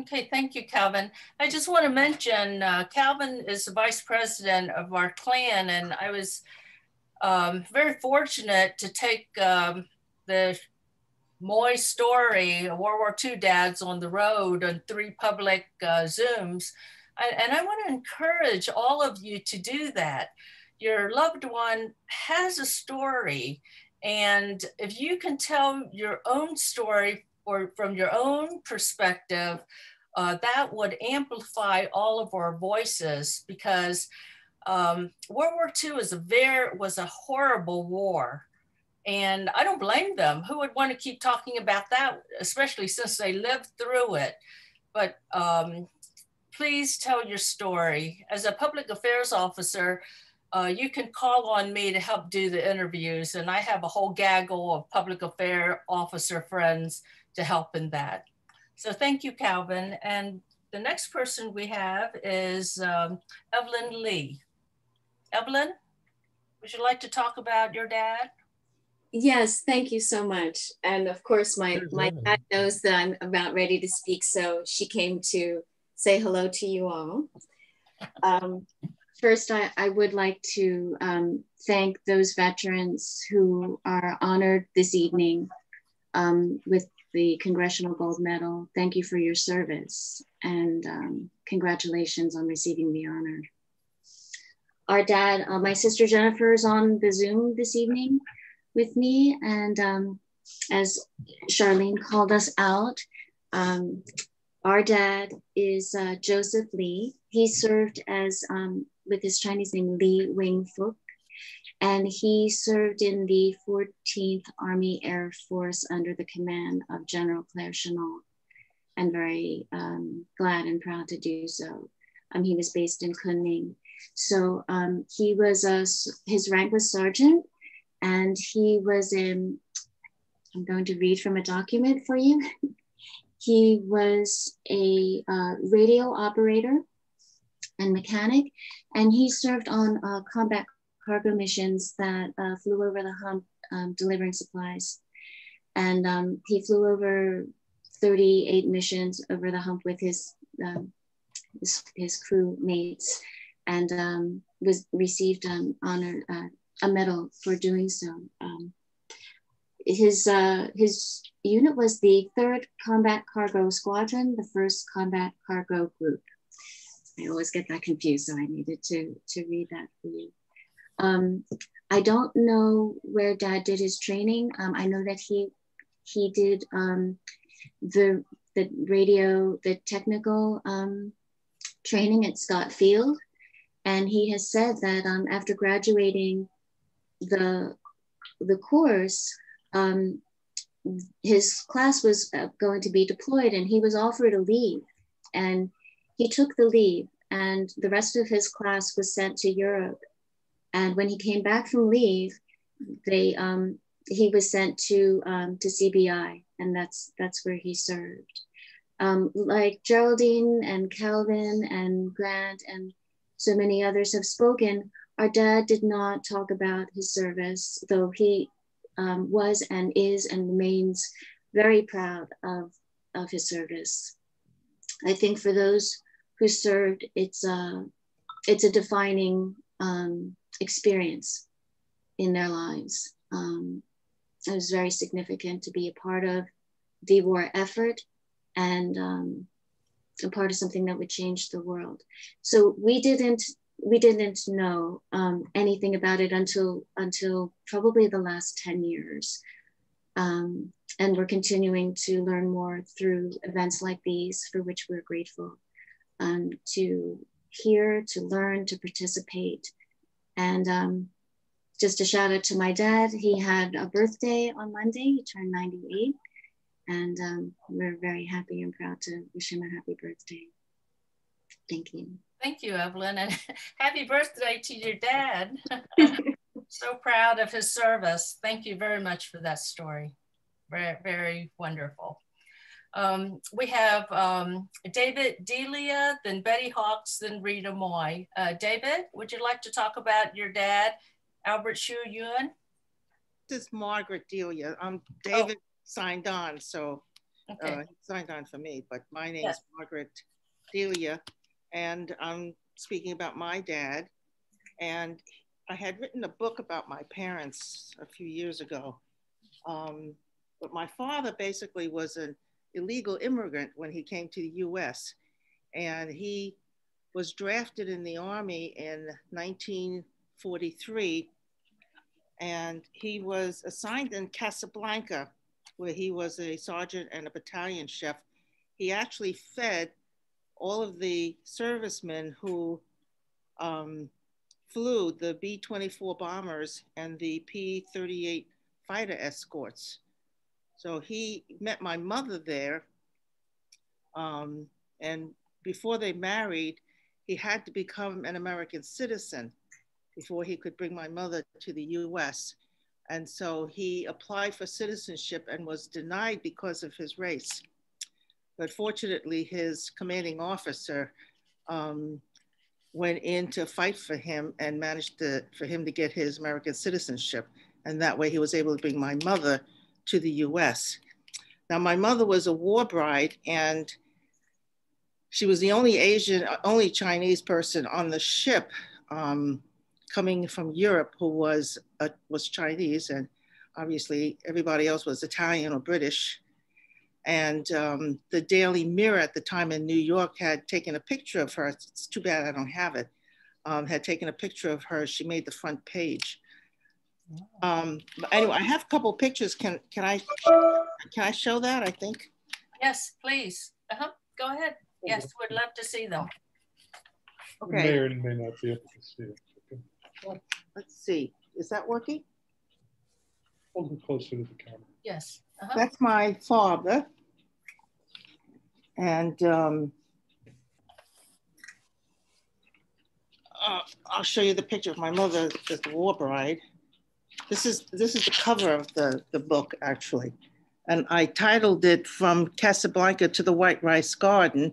Okay, thank you, Calvin. I just want to mention, Calvin is the vice president of our clan, and I was very fortunate to take the Moy story, World War II dads on the road on 3 public Zooms. And I want to encourage all of you to do that. Your loved one has a story, and if you can tell your own story or from your own perspective, that would amplify all of our voices, because World War II was a horrible war. And I don't blame them. Who would want to keep talking about that, especially since they lived through it? But please tell your story. As a public affairs officer, you can call on me to help do the interviews. And I have a whole gaggle of public affairs officer friends to help in that. So thank you, Calvin. And the next person we have is Evelyn Lee. Evelyn, would you like to talk about your dad? Yes, thank you so much. And of course, my dad knows that I'm about ready to speak, so she came to say hello to you all. First, I would like to thank those veterans who are honored this evening with the Congressional Gold Medal. Thank you for your service, and congratulations on receiving the honor. Our dad, my sister Jennifer, is on the Zoom this evening with me, and as Charlene called us out, our dad is Joseph Lee. He served as, with his Chinese name, Li Wing Fuk, and he served in the 14th Army Air Force under the command of General Claire Chennault, and very glad and proud to do so. He was based in Kunming. So he was, his rank was sergeant, and he was in, I'm going to read from a document for you. He was a radio operator and mechanic, and he served on combat cargo missions that flew over the hump delivering supplies. And he flew over 38 missions over the hump with his crew mates, and received honor, a medal for doing so. His unit was the 3rd Combat Cargo Squadron, the 1st Combat Cargo Group. I always get that confused, so I needed to read that for you. I don't know where Dad did his training. I know that he did the radio, the technical training at Scott Field. And he has said that after graduating the course, his class was going to be deployed, and he was offered a leave, and he took the leave, and the rest of his class was sent to Europe. And when he came back from leave, he was sent to CBI, and that's where he served. Like Geraldine and Calvin and Grant and so many others have spoken, our dad did not talk about his service, though he was and is and remains very proud of his service. I think for those who served, it's a defining experience in their lives. It was very significant to be a part of the war effort, and a part of something that would change the world. So we didn't know anything about it until probably the last 10 years. And we're continuing to learn more through events like these, for which we're grateful, to hear, to learn, to participate. And just a shout out to my dad. He had a birthday on Monday, he turned 98. And we're very happy and proud to wish him a happy birthday. Thank you. Thank you, Evelyn, and happy birthday to your dad. So proud of his service. Thank you very much for that story. Very, very wonderful. We have David Delia, then Betty Hawks, then Rita Moy. David, would you like to talk about your dad, Albert Shu Yun? This is Margaret Delia. David signed on, so okay. he signed on for me, but my name is Margaret Delia, and I'm speaking about my dad. And I had written a book about my parents a few years ago, but my father basically was an illegal immigrant when he came to the US, and he was drafted in the Army in 1943, and he was assigned in Casablanca, where he was a sergeant and a battalion chef. He actually fed all of the servicemen who flew the B-24 bombers and the P-38 fighter escorts. So he met my mother there, and before they married, he had to become an American citizen before he could bring my mother to the US. And so he applied for citizenship and was denied because of his race. But fortunately, his commanding officer went in to fight for him and managed for him to get his American citizenship. And that way he was able to bring my mother to the US. Now, my mother was a war bride, and she was the only Chinese person on the ship coming from Europe who was Chinese, and obviously everybody else was Italian or British. And the Daily Mirror at the time in New York had taken a picture of her. It's too bad I don't have it. Had taken a picture of her. She made the front page. But anyway, I have a couple of pictures. Can I show that? I think. Yes, please. Go ahead. Yes, we'd love to see them. Okay. May or may not be able to see it. Okay. Let's see. Is that working? Hold it closer to the camera. Yes. That's my father. And I'll show you the picture of my mother as the war bride. This is the cover of the book, actually. And I titled it From Casablanca to the White Rice Garden,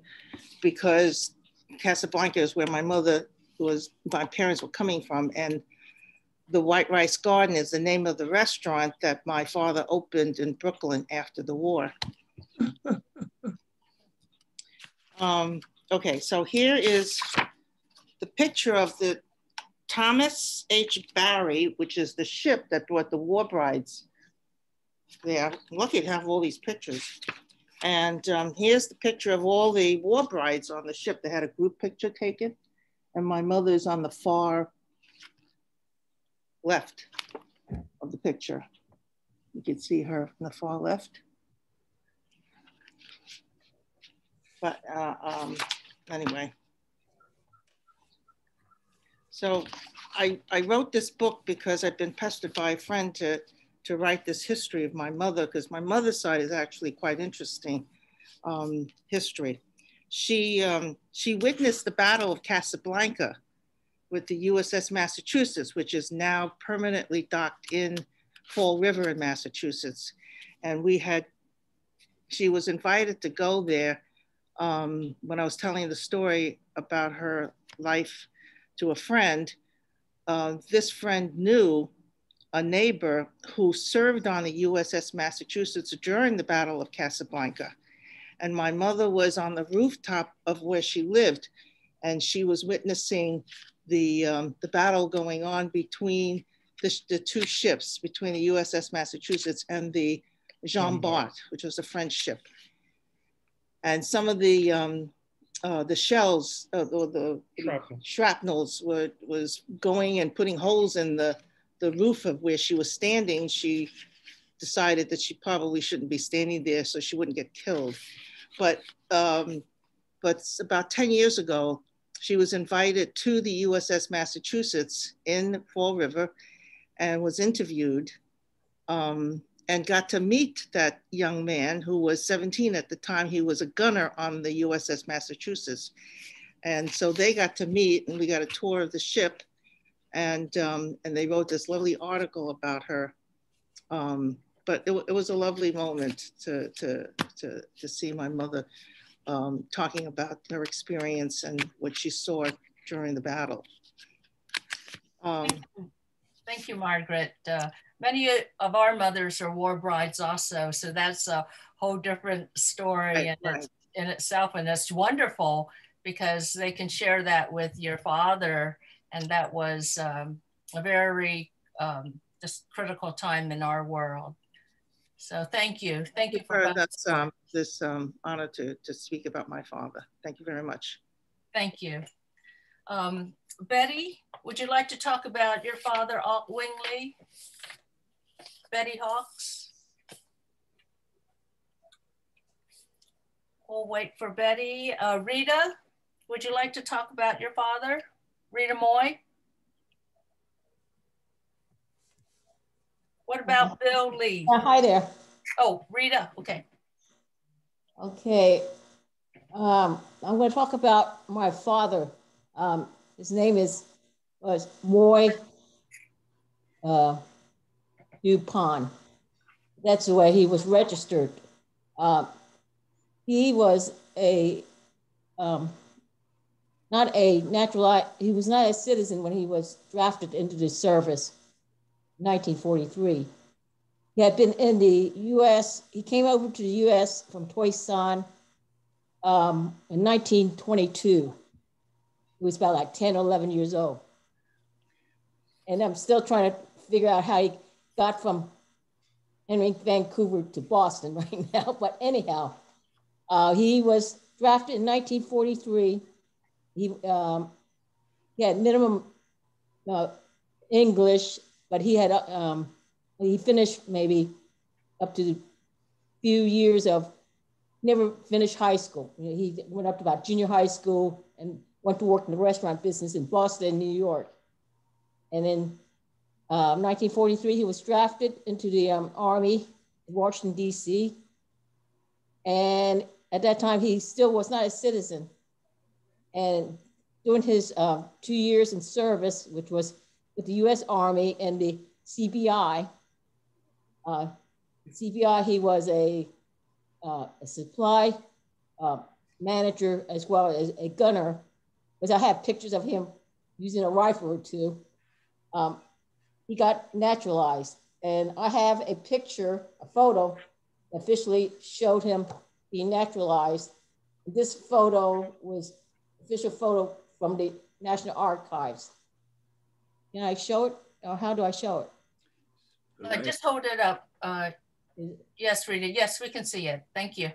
because Casablanca is where my parents were coming from. And the White Rice Garden is the name of the restaurant that my father opened in Brooklyn after the war. Okay, so here is the picture of the Thomas H. Barry, which is the ship that brought the war brides there. I'm lucky to have all these pictures. And here's the picture of all the war brides on the ship. They had a group picture taken, and my mother's on the far left of the picture. You can see her on the far left. But anyway. So I wrote this book because I've been pestered by a friend to write this history of my mother, because my mother's side is actually quite interesting history. She witnessed the Battle of Casablanca with the USS Massachusetts, which is now permanently docked in Fall River in Massachusetts. And she was invited to go there when I was telling the story about her life to a friend. This friend knew a neighbor who served on the USS Massachusetts during the Battle of Casablanca. And my mother was on the rooftop of where she lived, and she was witnessing the battle going on between the two ships, between the USS Massachusetts and the Jean Bart, which was a French ship. And some of the shells, or the shrapnels was going and putting holes in the roof of where she was standing. She decided that she probably shouldn't be standing there so she wouldn't get killed. But about 10 years ago, she was invited to the USS Massachusetts in Fall River and was interviewed and got to meet that young man who was 17 at the time. He was a gunner on the USS Massachusetts. And so they got to meet, and we got a tour of the ship, and they wrote this lovely article about her but it was a lovely moment to see my mother talking about her experience and what she saw during the battle. Thank you, Margaret. Many of our mothers are war brides also, so that's a whole different story in itself, and it's wonderful because they can share that with your father, and that was a very just critical time in our world. So thank you. Thank you for this honor to speak about my father. Thank you very much. Thank you. Betty, would you like to talk about your father, Wing Lee? Betty Hawks? We'll wait for Betty. Rita, would you like to talk about your father? Rita Moy? What about Bill Lee? Hi there. Oh, Rita, okay. Okay, I'm going to talk about my father. His name was Moy Yupan. That's the way he was registered. He was not a naturalized, he was not a citizen when he was drafted into the service in 1943. He had been in the US, he came over to the US from Toisan in 1922. He was about like 10 or 11 years old. And I'm still trying to figure out how he got from Vancouver to Boston right now. But anyhow, he was drafted in 1943. He had minimum English, but he had he finished maybe up to a few years of, never finished high school. He went up to about junior high school and went to work in the restaurant business in Boston, New York. And in 1943, he was drafted into the Army in Washington, D.C. And at that time, he still was not a citizen. And during his 2 years in service, which was with the U.S. Army and the CBI, he was a supply manager as well as a gunner, because I have pictures of him using a rifle or two. He got naturalized, and I have a picture, a photo, that officially showed him being naturalized. This photo was official photo from the National Archives. Can I show it, or how do I show it? Just hold it up. Yes, Rita. Yes, we can see it. Thank you.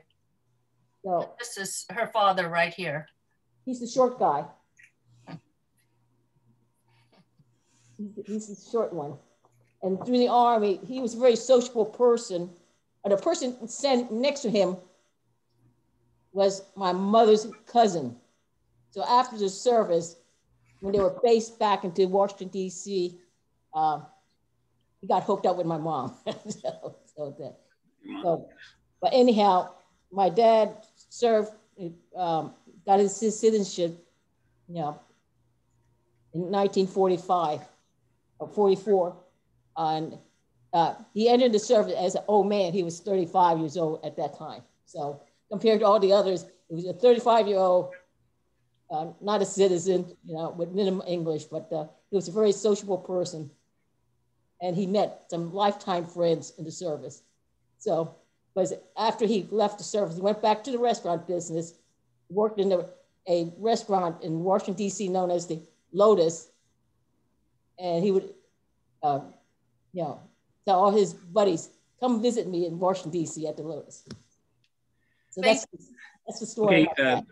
So, this is her father right here. He's the short guy. He's the short one. And through the Army, he was a very sociable person. And the person standing next to him was my mother's cousin. So after the service, when they were based back into Washington, D.C., he got hooked up with my mom. But anyhow, my dad served, got his citizenship, in 1945 or 44. And he entered the service as an old man. He was 35 years old at that time. So compared to all the others, it was a 35-year-old, not a citizen, with minimum English, but he was a very sociable person. And he met some lifetime friends in the service. So, because after he left the service, he went back to the restaurant business, worked in a restaurant in Washington, D.C. known as the Lotus. And he would, tell all his buddies, come visit me in Washington, D.C. at the Lotus. So that's the story. Okay,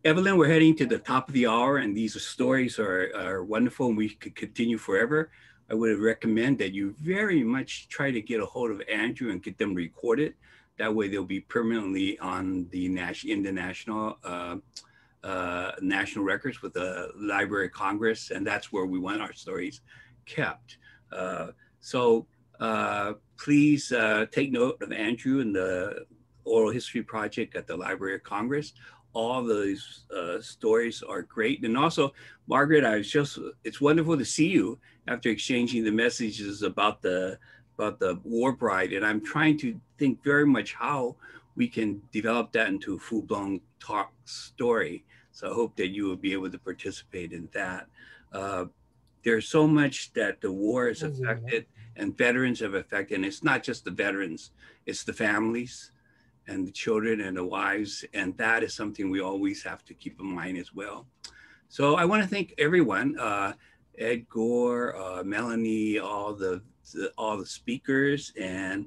Evelyn, we're heading to the top of the hour, and these stories are wonderful, and we could continue forever. I would recommend that you very much try to get a hold of Andrew and get them recorded. That way they'll be permanently on the national records with the Library of Congress, and that's where we want our stories kept. So please take note of Andrew and the Oral History Project at the Library of Congress. All those stories are great. And also, Margaret, it's wonderful to see you after exchanging the messages about the about the war bride, and I'm trying to think very much how we can develop that into a full-blown talk story. So I hope that you will be able to participate in that. There's so much that the war has affected and veterans have affected, and it's not just the veterans, it's the families and the children and the wives, and that is something we always have to keep in mind as well. So I want to thank everyone, Ed Gore, Melanie, all the speakers, and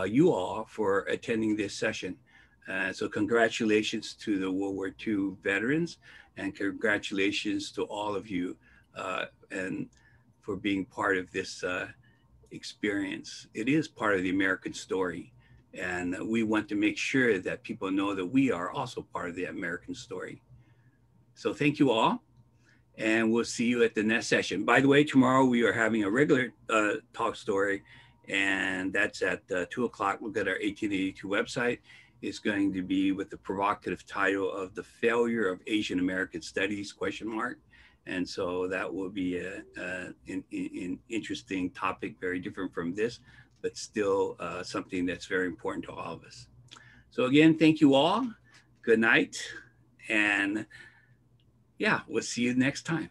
you all for attending this session. So congratulations to the World War II veterans, and congratulations to all of you and for being part of this experience. It is part of the American story, and we want to make sure that people know that we are also part of the American story. So thank you all, and we'll see you at the next session. By the way, tomorrow we are having a regular talk story, and that's at 2 o'clock. Look at our 1882 website. It's going to be with the provocative title of The Failure of Asian American Studies, ? And so that will be an interesting topic, very different from this, but still something that's very important to all of us. So again, thank you all. Good night. And yeah, we'll see you next time.